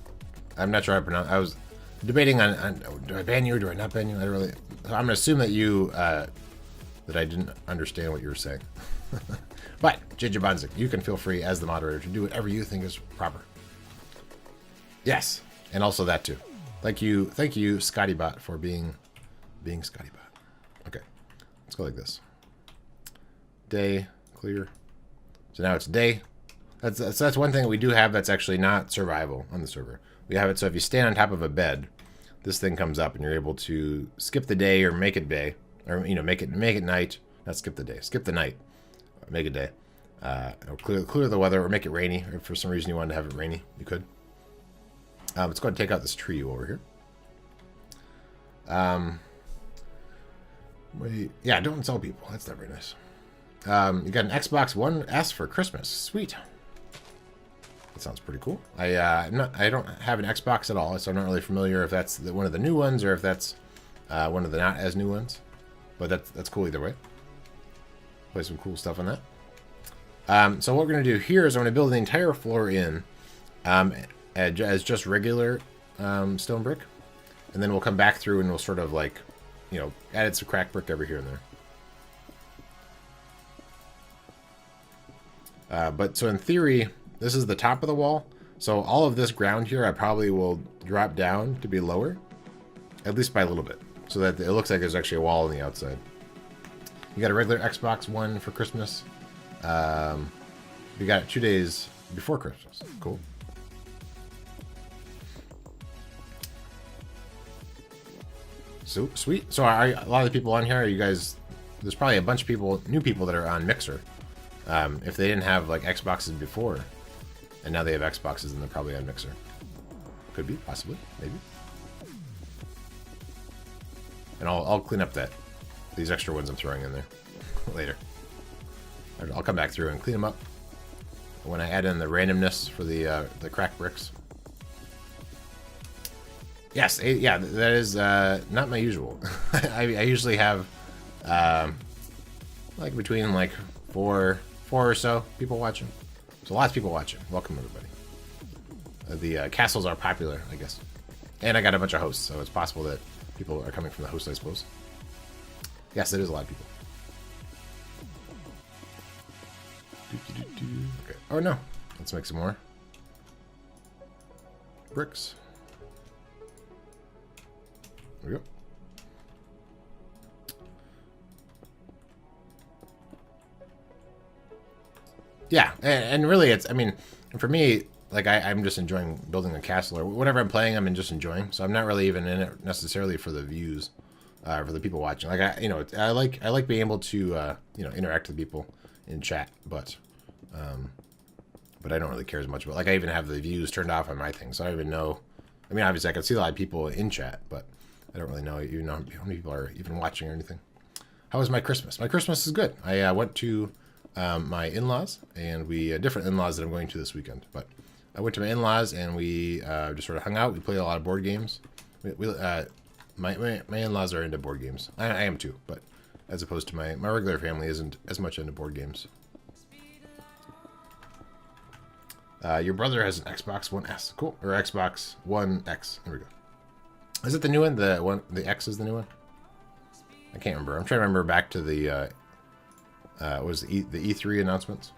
I'm not sure how to pronounce. I was debating on do I ban you or do I not ban you? I'm gonna assume that that I didn't understand what you were saying. But JJ Bonzik, you can feel free as the moderator to do whatever you think is proper. Yes, and also that too. Thank you, ScotiBot, for being ScotiBot. Okay, let's go like this. Day clear. So now it's day. That's one thing that we do have that's actually not survival on the server. We have it so if you stand on top of a bed, this thing comes up and you're able to skip the day or make it day, or make it night. Not skip the day, skip the night, make it day. Or clear the weather, or make it rainy. Or if for some reason you wanted to have it rainy, you could. Let's go ahead and take out this tree over here. Yeah, don't sell people. That's not very nice. You got an Xbox One S for Christmas. Sweet. That sounds pretty cool. I don't have an Xbox at all, so I'm not really familiar if that's one of the new ones or if that's one of the not as new ones. But that's cool either way. Play some cool stuff on that. So what we're going to do here is I'm going to build the entire floor in as just regular stone brick. And then we'll come back through and we'll sort of like, you know, added some cracked brick over here and there. But so in theory, this is the top of the wall. So all of this ground here, I probably will drop down to be lower, at least by a little bit, so that it looks like there's actually a wall on the outside. You got a regular Xbox One for Christmas. We got it 2 days before Christmas. Cool. So sweet. So are a lot of the people on here, are you guys? There's probably a bunch of people, new people that are on Mixer. If they didn't have like Xboxes before, and now they have Xboxes, and they're probably on Mixer. Could be, possibly, maybe. And I'll clean up these extra ones I'm throwing in there later. I'll come back through and clean them up when I add in the randomness for the cracked bricks. Yes, yeah, that is not my usual. I usually have like between like four or so people watching. So lots of people watching. Welcome everybody. The castles are popular, I guess. And I got a bunch of hosts, so it's possible that people are coming from the host, I suppose. Yes, it is a lot of people. Okay. Oh no, let's make some more bricks. There we go. Yeah, and really it's, I mean, for me, like I'm just enjoying building a castle or whatever I'm playing, I'm just enjoying. So I'm not really even in it necessarily for the views, for the people watching. Like I like being able to interact with people in chat, but I don't really care as much about. Like I even have the views turned off on my thing, so I don't even know. I mean, obviously I can see a lot of people in chat, but I don't really know how many people are even watching or anything. How was my Christmas? My Christmas is good. I went to my in-laws, and we different in-laws that I'm going to this weekend. But I went to my in-laws, and we just sort of hung out. We played a lot of board games. My in-laws are into board games. I am too, but as opposed to my regular family isn't as much into board games. Your brother has an Xbox One S, cool, or Xbox One X. There we go. Is it the new one? The X is the new one. I can't remember. I'm trying to remember back to the was the E3 announcements.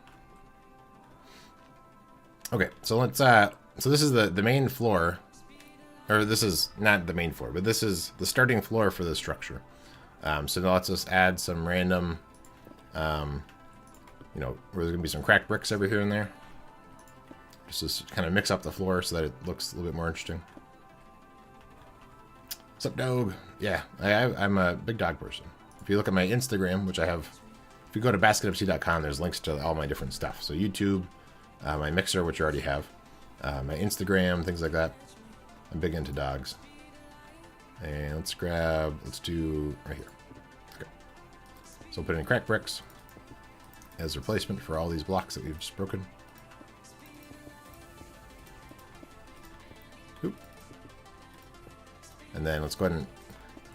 Okay, so let's so this is the main floor, or this is not the main floor, but this is the starting floor for the structure. So now let's just add some random, where there's gonna be some cracked bricks over here and there. Just to kind of mix up the floor so that it looks a little bit more interesting. What's up, dog? Yeah, I'm a big dog person. If you look at my Instagram, which I have, if you go to BasketMC.com, there's links to all my different stuff. So YouTube, my Mixer, which you already have, my Instagram, things like that. I'm big into dogs. And let's do right here. Okay. So we'll put in cracked bricks as a replacement for all these blocks that we've just broken. Oop. And then let's go ahead and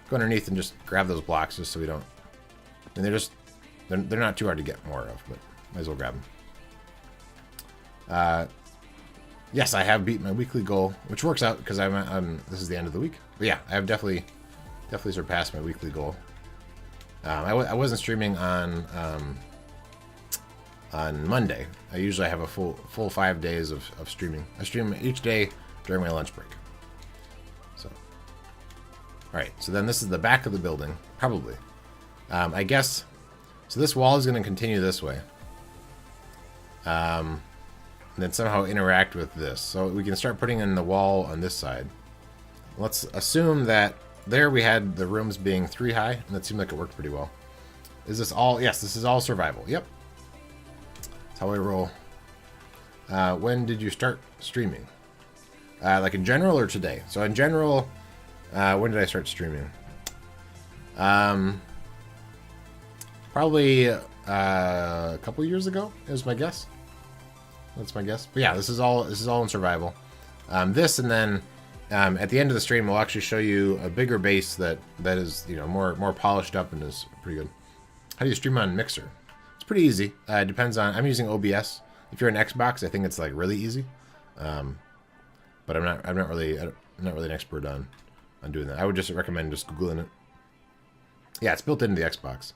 go underneath and just grab those blocks just so we don't, and they're not too hard to get more of, but might as well grab them. Yes, I have beat my weekly goal, which works out because this is the end of the week. But yeah, I have definitely surpassed my weekly goal. I wasn't streaming on Monday. I usually have a full 5 days of streaming. I stream each day during my lunch break. So, all right. So then this is the back of the building, probably. I guess. So this wall is going to continue this way. And then somehow interact with this. So we can start putting in the wall on this side. Let's assume that there we had the rooms being 3 high, and that seemed like it worked pretty well. Is this all? Yes, this is all survival. Yep. That's how I roll. When did you start streaming? Like in general or today? So in general, when did I start streaming? Probably a couple years ago, is my guess. That's my guess. But yeah, this is all in survival. This, and then at the end of the stream, we'll actually show you a bigger base that is, you know, more polished up and is pretty good. How do you stream on Mixer? It's pretty easy. It depends on. I'm using OBS. If you're an Xbox, I think it's like really easy. But I'm not really an expert on doing that. I would just recommend just googling it. Yeah, it's built into the Xbox.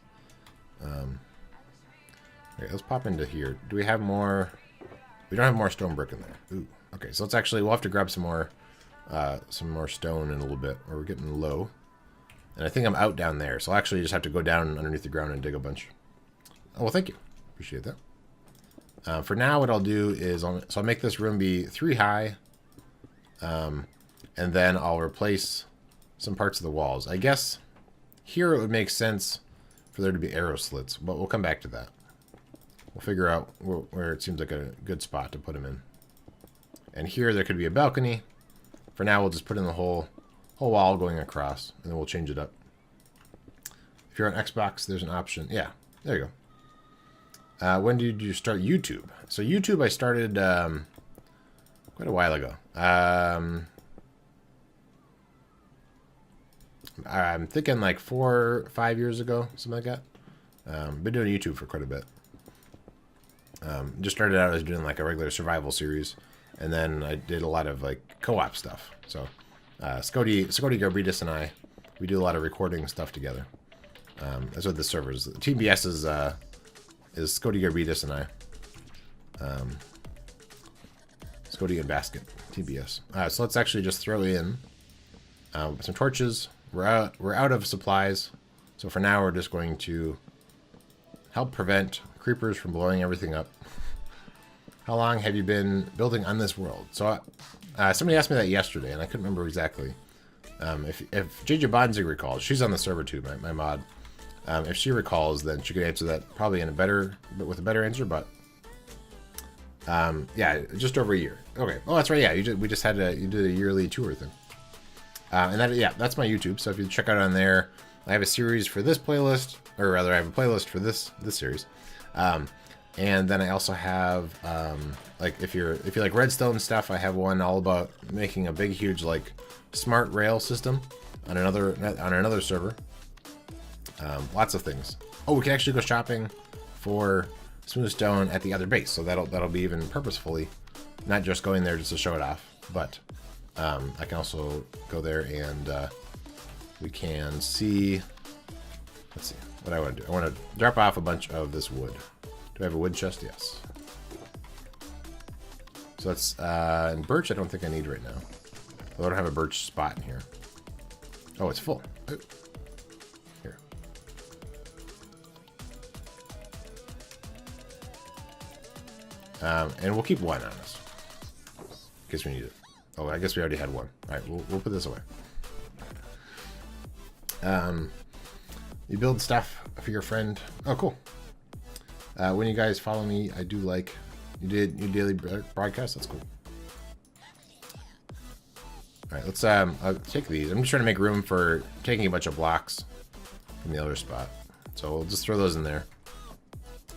Okay, let's pop into here. Do we have more? We don't have more stone brick in there. Ooh. Okay, so we'll have to grab some more stone in a little bit, or we're getting low. And I think I'm out down there, so I'll actually just have to go down underneath the ground and dig a bunch. Oh, well, thank you. Appreciate that. For now, what I'll do is, I'll make this room be 3 high, and then I'll replace some parts of the walls. I guess here it would make sense for there to be arrow slits, but we'll come back to that. We'll figure out where it seems like a good spot to put them in. And here there could be a balcony. For now, we'll just put in the whole wall going across, and then we'll change it up. If you're on Xbox, there's an option. Yeah, there you go. When did you start YouTube? So YouTube, I started quite a while ago. I'm thinking like 4 or 5 years ago, something like that. Been doing YouTube for quite a bit. Just started out as doing like a regular survival series, and then I did a lot of like co-op stuff. So Scoti Garbidis and we do a lot of recording stuff together. That's what the servers. Team B.S is Scoti Garbidis and I. Scoti and Basket, Team B.S. So let's actually just throw in some torches. We're out of supplies, so for now we're just going to help prevent creepers from blowing everything up. How long have you been building on this world? So somebody asked me that yesterday, and I couldn't remember exactly. If JJ Bonzig recalls, she's on the server too, my mod. If she recalls, then she could answer that probably with a better answer. But yeah, just over a year. Okay. Oh, that's right. Yeah, you did a yearly tour thing. And that's my YouTube. So if you check out on there, I have a series for this playlist, or rather, I have a playlist for this series. And then I also have like if you like redstone stuff, I have one all about making a big, huge like smart rail system on another server. Lots of things. Oh, we can actually go shopping for smooth stone at the other base, so that'll be even purposefully, not just going there just to show it off, but I can also go there and we can see. Let's see what I want to do. I want to drop off a bunch of this wood. Do I have a wood chest? Yes. So that's and birch. I don't think I need right now. I don't have a birch spot in here. Oh, it's full. Oh. Here. And we'll keep one on us in case we need it. Oh, I guess we already had one. All right, we'll put this away. You build stuff for your friend. Oh, cool. When you guys follow me, I do like you did your daily broadcast. That's cool. All right, let's I'll take these. I'm just trying to make room for taking a bunch of blocks from the other spot. So we'll just throw those in there.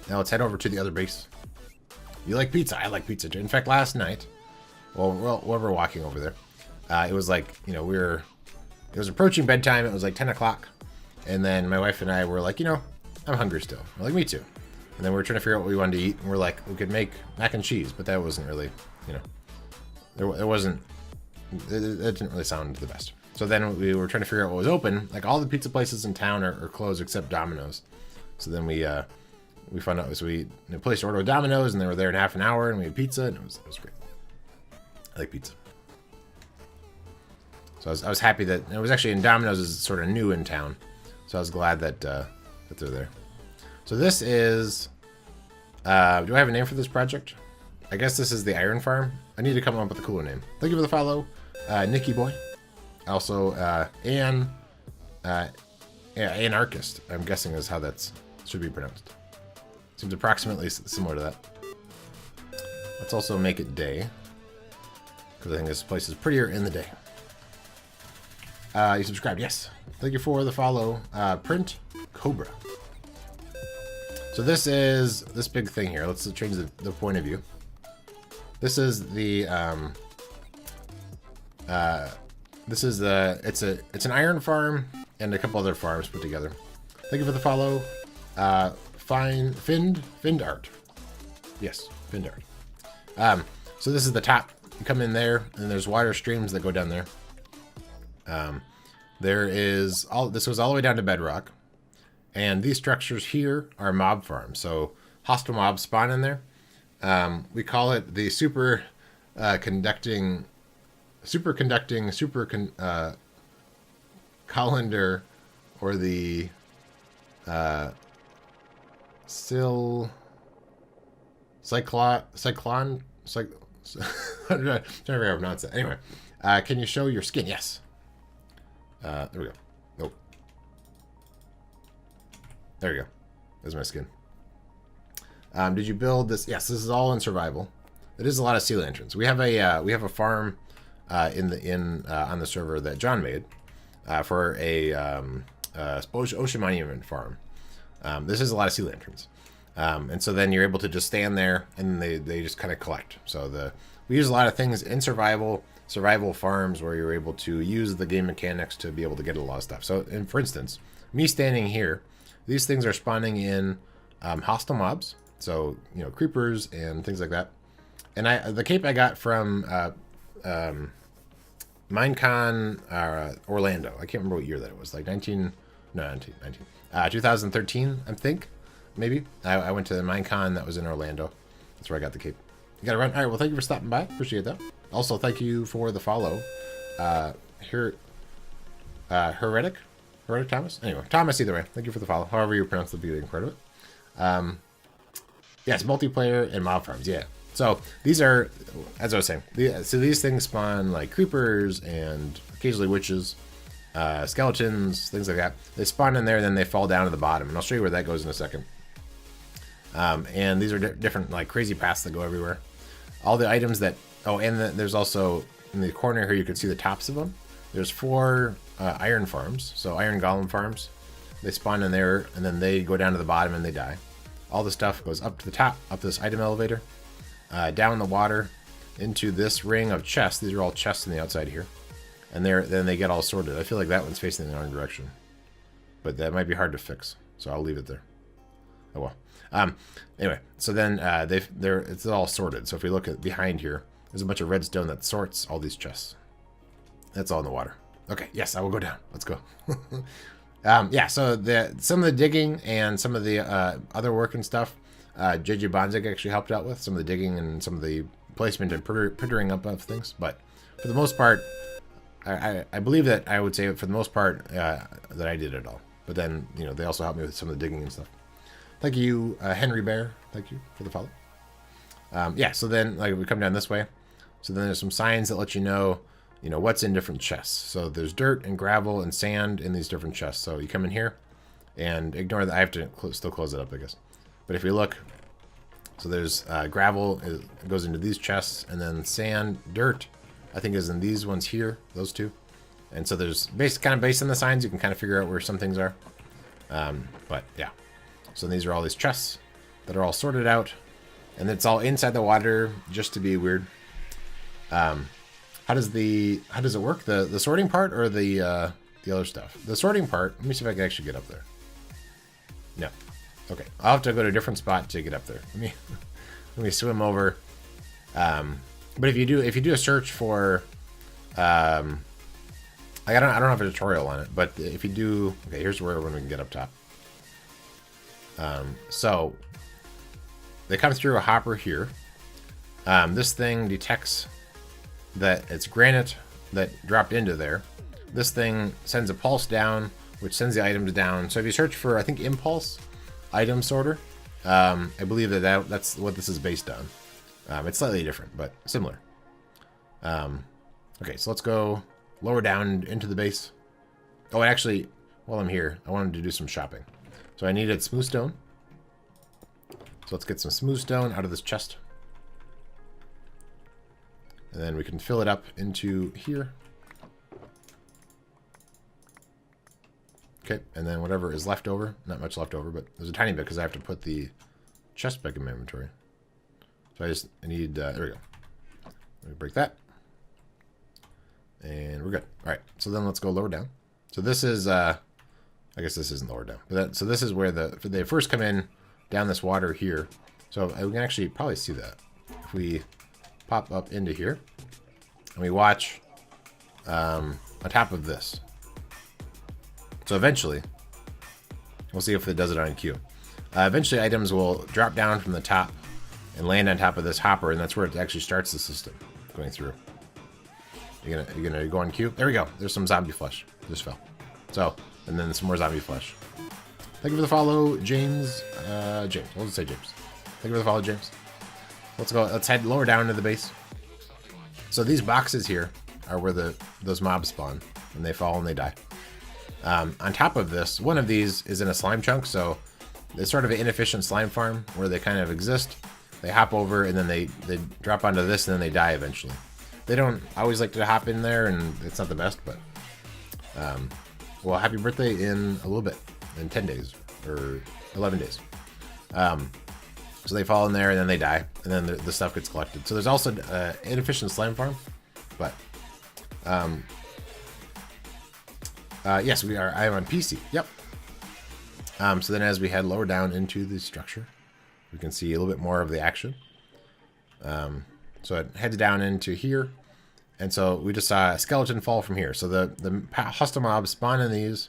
Now let's head over to the other base. You like pizza? I like pizza too. In fact, last night, while we're walking over there, it was like, you know, it was approaching bedtime. It was like 10 o'clock. And then my wife and I were like, you know, I'm hungry still. We're like, me too. And then we were trying to figure out what we wanted to eat. And we're like, we could make mac and cheese, but that wasn't really, you know, it didn't really sound the best. So then we were trying to figure out what was open. Like all the pizza places in town are closed except Domino's. So then we found out, so we placed an order with Domino's, and they were there in half an hour, and we had pizza, and it was great. I like pizza. So I was happy that it was actually in Domino's is sort of new in town. So I was glad that they're there. So this is, do I have a name for this project? I guess this is the Iron Farm. I need to come up with a cooler name. Thank you for the follow, Nikki Boy. Also, Anarchist, I'm guessing is how that should be pronounced. Seems approximately similar to that. Let's also make it day, because I think this place is prettier in the day. You subscribed, yes. Thank you for the follow, Print Cobra. So this is this big thing here. Let's change the point of view. This is the it's an iron farm and a couple other farms put together. Thank you for the follow. Find art. Yes, find art. So this is the top. You come in there, and there's water streams that go down there. This goes all the way down to bedrock, and these structures here are mob farms. So hostile mobs spawn in there. We call it the colander, or the cyclone. I'm trying to figure out how to pronounce that. Anyway, can you show your skin? Yes. There we go. Nope. There you go. There's my skin. Did you build this? Yes, this is all in survival. It is a lot of sea lanterns. We have a farm on the server that John made for a ocean monument farm. This is a lot of sea lanterns. And so then you're able to just stand there, and they just kind of collect. So we use a lot of things in survival farms where you're able to use the game mechanics to be able to get a lot of stuff. So, for instance, me standing here, these things are spawning in hostile mobs. So, creepers and things like that. And the cape I got from Minecon Orlando. I can't remember what year that it was. Like 2013, I think. Maybe. I went to the Minecon that was in Orlando. That's where I got the cape. You gotta run. All right, well, thank you for stopping by. Appreciate that. Also, thank you for the follow. Heretic Thomas? Anyway, Thomas, either way. Thank you for the follow. However you pronounce the beginning part of it. Yes, multiplayer and mob farms. Yeah. So, these are, as I was saying, so these things spawn like creepers and occasionally witches, skeletons, things like that. They spawn in there, then they fall down to the bottom. And I'll show you where that goes in a second. And these are different, like, crazy paths that go everywhere. All the items that... Oh, and there's also, in the corner here, you can see the tops of them. There's 4 iron farms, so iron golem farms. They spawn in there, and then they go down to the bottom and they die. All the stuff goes up to the top, up this item elevator, down the water, into this ring of chests. These are all chests on the outside here. And then they get all sorted. I feel like that one's facing the wrong direction. But that might be hard to fix, so I'll leave it there. Oh well. Anyway, so then it's all sorted. So if we look at behind here, there's a bunch of redstone that sorts all these chests. That's all in the water. Okay, yes, I will go down. Let's go. Yeah, so some of the digging and some of the other work and stuff, JJ Bonzik actually helped out with some of the digging and some of the placement and pittering up of things. But for the most part, I believe that I would say for the most part that I did it all. But then, they also helped me with some of the digging and stuff. Thank you, Henry Bear. Thank you for the follow. Yeah, so then we come down this way. So then there's some signs that let you know, what's in different chests. So there's dirt and gravel and sand in these different chests. So you come in here and ignore that. I have to still close it up, I guess. But if you look, so there's gravel, it goes into these chests, and then sand, dirt, I think is in these ones here, those two. And so there's based on the signs, you can kind of figure out where some things are. But yeah. So these are all these chests that are all sorted out, and it's all inside the water just to be weird. How does it work? The sorting part or the other stuff? The sorting part. Let me see if I can actually get up there. No. Okay. I'll have to go to a different spot to get up there. Let me swim over. But if you do a search for, I don't have a tutorial on it, but if you do, okay, here's when we can get up top. So they come through a hopper here. This thing detects that it's granite that dropped into there. This thing sends a pulse down, which sends the items down. So if you search for, I think, impulse item sorter, I believe that's what this is based on. It's slightly different, but similar. Okay, so let's go lower down into the base. Oh, and actually, while I'm here, I wanted to do some shopping. So I needed smooth stone. So let's get some smooth stone out of this chest. And then we can fill it up into here. Okay, and then whatever is left over, not much left over, but there's a tiny bit because I have to put the chest back in my inventory. So I need, there we go. Let me break that. And we're good. All right, so then let's go lower down. So this is, I guess this isn't lower down. But so this is where they first come in down this water here. So we can actually probably see that. If we pop up into here and we watch on top of this. So eventually, we'll see if it does it on cue. Eventually items will drop down from the top and land on top of this hopper, and that's where it actually starts the system going through. You're gonna go on cue. There we go. There's some zombie flesh. Just fell. So, and then some more zombie flesh. Thank you for the follow, James. James. We'll just say James. Thank you for the follow, James. Let's go. Let's head lower down into the base. So these boxes here are where those mobs spawn, and they fall and they die. On top of this, one of these is in a slime chunk, so it's sort of an inefficient slime farm where they kind of exist. They hop over and then they drop onto this and then they die eventually. They don't always like to hop in there, and it's not the best, but well, happy birthday in a little bit, in 10 days or 11 days. So they fall in there and then they die, and then the stuff gets collected. So there's also inefficient slime farm, but yes, we are. I am on PC. Yep. So then as we head lower down into the structure, we can see a little bit more of the action. So it heads down into here. And so we just saw a skeleton fall from here. So the hostile mobs spawn in these.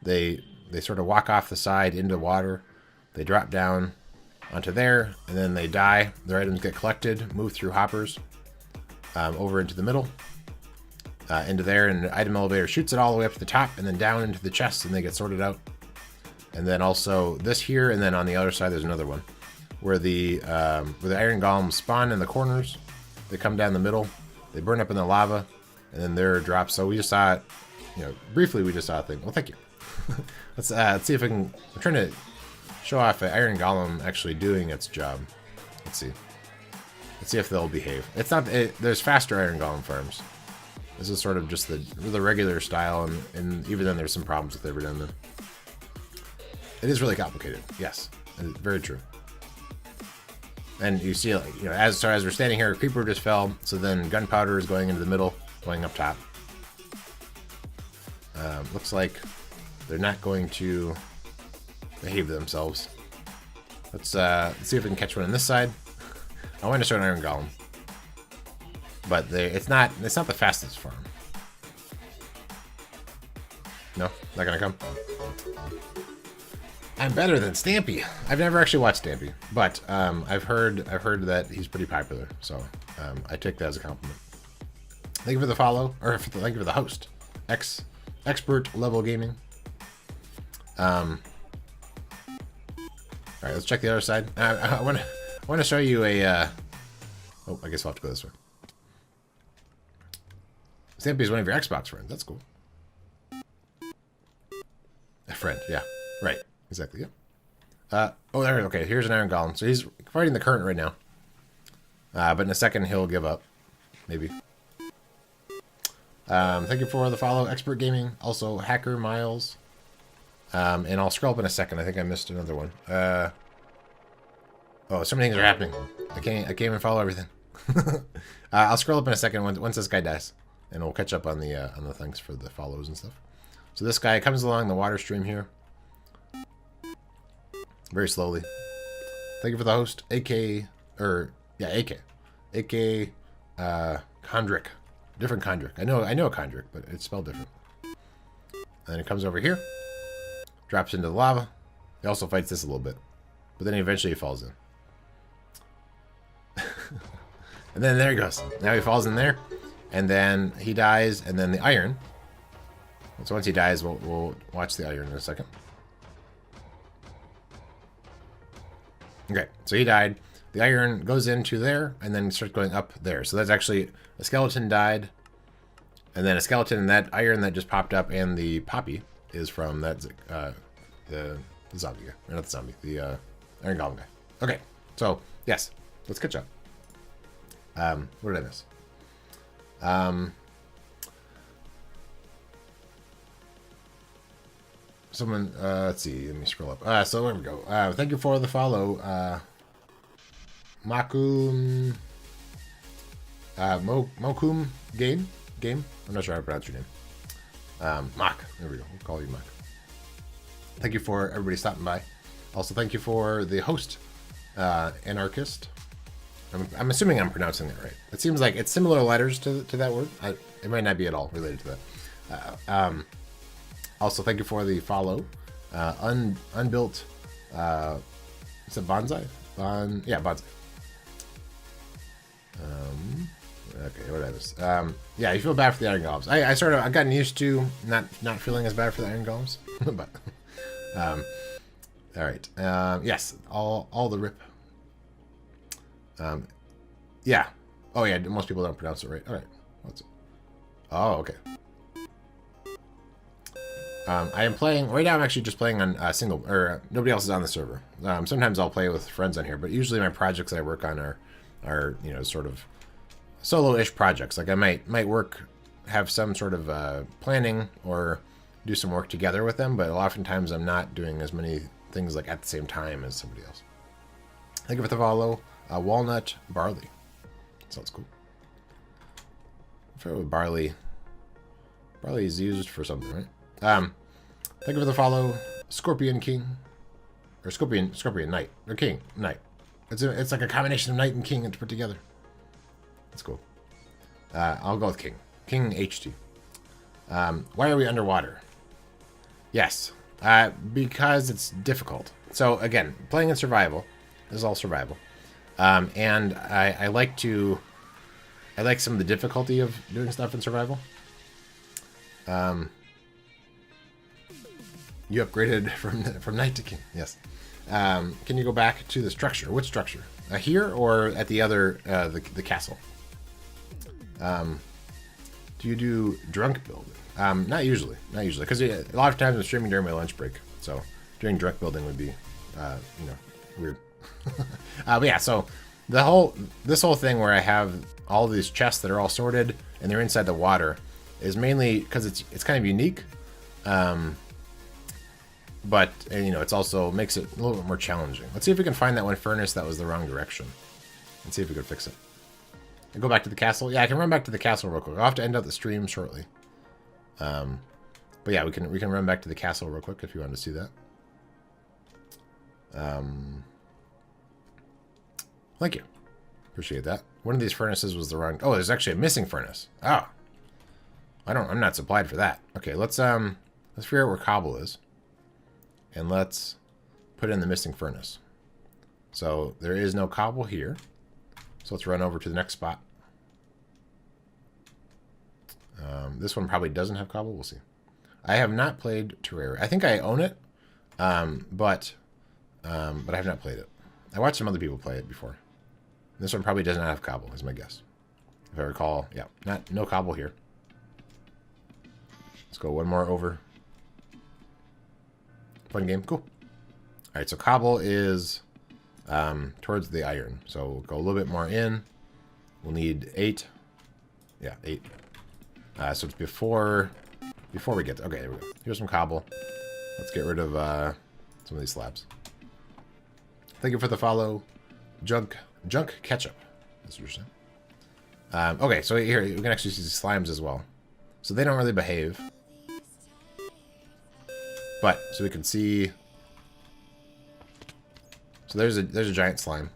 They sort of walk off the side into water. They drop down onto there, and then they die. Their items get collected, move through hoppers over into the middle, into there, and the item elevator shoots it all the way up to the top, and then down into the chests, and they get sorted out. And then also this here, and then on the other side there's another one where the iron golems spawn in the corners. They come down the middle, they burn up in the lava, and then they're dropped. So we just saw it, briefly we just saw a thing. Well, thank you. Let's see if I can. I'm trying to show off an iron golem actually doing its job. Let's see. Let's see if they'll behave. It's not. There's faster iron golem farms. This is sort of just the regular style, and even then there's some problems with every now and then. It is really complicated. Yes, very true. And you see, as we're standing here, a creeper just fell. So then gunpowder is going into the middle, going up top. Looks like they're not going to behave themselves. Let's see if we can catch one on this side. I want to show an iron golem, but it's not the fastest farm. No, not gonna come. I'm better than Stampy. I've never actually watched Stampy, but I've heard that he's pretty popular, so I take that as a compliment. Thank you for the follow, or thank you for the host, expert level gaming. All right, let's check the other side. I want to show you a. Oh, I guess we'll have to go this way. Stampy is one of your Xbox friends. That's cool. A friend, yeah, right. Exactly, yeah. Oh, there. Okay, here's an iron golem. So he's fighting the current right now. But in a second, he'll give up. Maybe. Thank you for the follow, Expert Gaming. Also, Hacker Miles. And I'll scroll up in a second. I think I missed another one. Oh, so many things are happening. I can't even follow everything. I'll scroll up in a second once this guy dies. And we'll catch up on the things for the follows and stuff. So this guy comes along the water stream here. Very slowly. Thank you for the host, AK, Chondrick. Different Chondrick. I know a Chondrick, but it's spelled different. And it comes over here, drops into the lava. He also fights this a little bit, but then eventually he falls in. And then there he goes. Now he falls in there, and then he dies, and then the iron. So once he dies, we'll watch the iron in a second. Okay, so he died. The iron goes into there and then starts going up there. So that's actually a skeleton died, and then a skeleton, and that iron that just popped up, and the poppy is from that the zombie guy, or not the zombie, the iron golem guy. Okay, so yes, let's catch up. What did I miss? someone, let's see, let me scroll up. So there we go. Thank you for the follow. Mokum Game. I'm not sure how to pronounce your name. Mock. There we go. We'll call you Mock. Thank you for everybody stopping by. Also, thank you for the host, Anarchist. I'm assuming I'm pronouncing that right. It seems like it's similar letters to that word. It might not be at all related to that. Also, thank you for the follow. Unbuilt. Is it Bonsai? Yeah, Bonsai. Okay, what is this? Yeah, you feel bad for the iron golems. I've gotten used to not feeling as bad for the iron golems, but all right. Yes, all the rip. Yeah. Oh yeah, most people don't pronounce it right. All right. What's it? Oh, okay. I am playing right now. I'm actually just playing on single, or nobody else is on the server. Sometimes I'll play with friends on here, but usually my projects I work on are sort of solo-ish projects. Like I might have some sort of planning or do some work together with them, but oftentimes I'm not doing as many things like at the same time as somebody else. Thank you for the follow. Walnut barley. Sounds cool. I forget what barley is used for something, right? Thank you for the follow. Scorpion King. Or Scorpion Knight. Or King. Knight. It's like a combination of Knight and King to put together. That's cool. I'll go with King. King HT. Why are we underwater? Yes. Because it's difficult. So again, playing in survival. This is all survival. And I like some of the difficulty of doing stuff in survival. You upgraded from Knight to King. Yes. Can you go back to the structure? Which structure? Here or at the other the castle? Do you do drunk building? Not usually, because a lot of times I'm streaming during my lunch break, so doing drunk building would be, weird. But yeah, so this whole thing where I have all these chests that are all sorted and they're inside the water is mainly because it's kind of unique, but it's also makes it a little bit more challenging. Let's see if we can find that one furnace that was the wrong direction, and see if we could fix it. And go back to the castle. Yeah, I can run back to the castle real quick. I'll have to end up the stream shortly. But yeah, we can run back to the castle real quick if you want to see that. Thank you. Appreciate that. One of these furnaces was the wrong... Oh, there's actually a missing furnace. Oh. I'm not supplied for that. Okay, let's figure out where cobble is. And let's put in the missing furnace. So there is no cobble here. So let's run over to the next spot. This one probably doesn't have cobble. We'll see. I have not played Terraria. I think I own it, but I have not played it. I watched some other people play it before. This one probably does not have cobble, is my guess. If I recall, yeah, no cobble here. Let's go one more over. Fun game, cool. All right, so cobble is towards the iron. So we'll go a little bit more in. We'll need 8. Yeah, 8. So it's before we get to... Okay, there we go. Here's some cobble. Let's get rid of some of these slabs. Thank you for the follow. Junk ketchup. That's what you're saying. Okay, so here we can actually see slimes as well. So they don't really behave. But, so we can see... So there's a giant slime.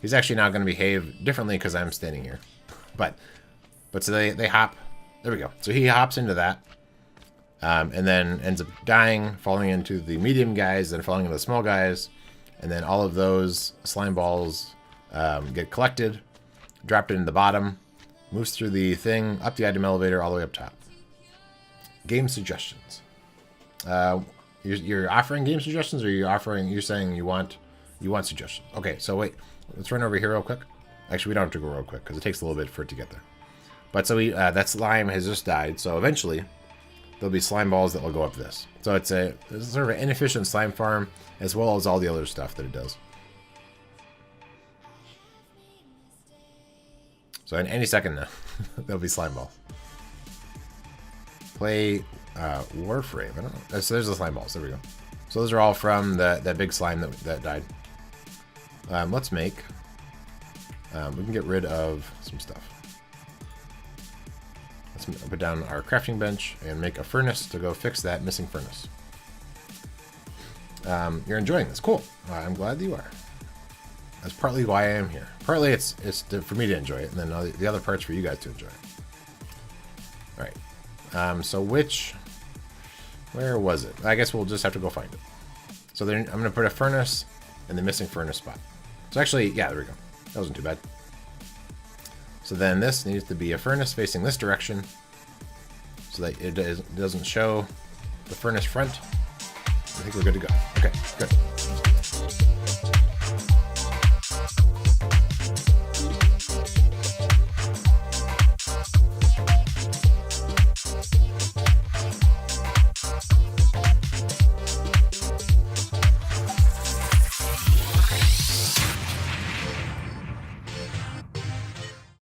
He's actually now going to behave differently because I'm standing here. But so they hop. There we go. So he hops into that. And then ends up dying, falling into the medium guys, then falling into the small guys. And then all of those slime balls get collected, dropped into the bottom, moves through the thing, up the item elevator, all the way up top. Game suggestions. You're offering game suggestions, or you're saying you want suggestions? Okay, so wait, let's run over here real quick. Actually, we don't have to go real quick because it takes a little bit for it to get there. But so that slime has just died. So eventually, there'll be slime balls that will go up this. So it's sort of an inefficient slime farm, as well as all the other stuff that it does. So in any second now, there'll be slime balls. Play Warframe. I don't know. So there's the slime balls. There we go. So those are all from that big slime that died. Let's make... we can get rid of some stuff. Let's put down our crafting bench and make a furnace to go fix that missing furnace. You're enjoying this. Cool. I'm glad that you are. That's partly why I am here. Partly it's for me to enjoy it, and then the other part's for you guys to enjoy it. Alright. So where was it? I guess we'll just have to go find it. So then I'm going to put a furnace in the missing furnace spot. So actually, yeah, there we go. That wasn't too bad. So then this needs to be a furnace facing this direction so that it doesn't show the furnace front. I think we're good to go. Okay, good.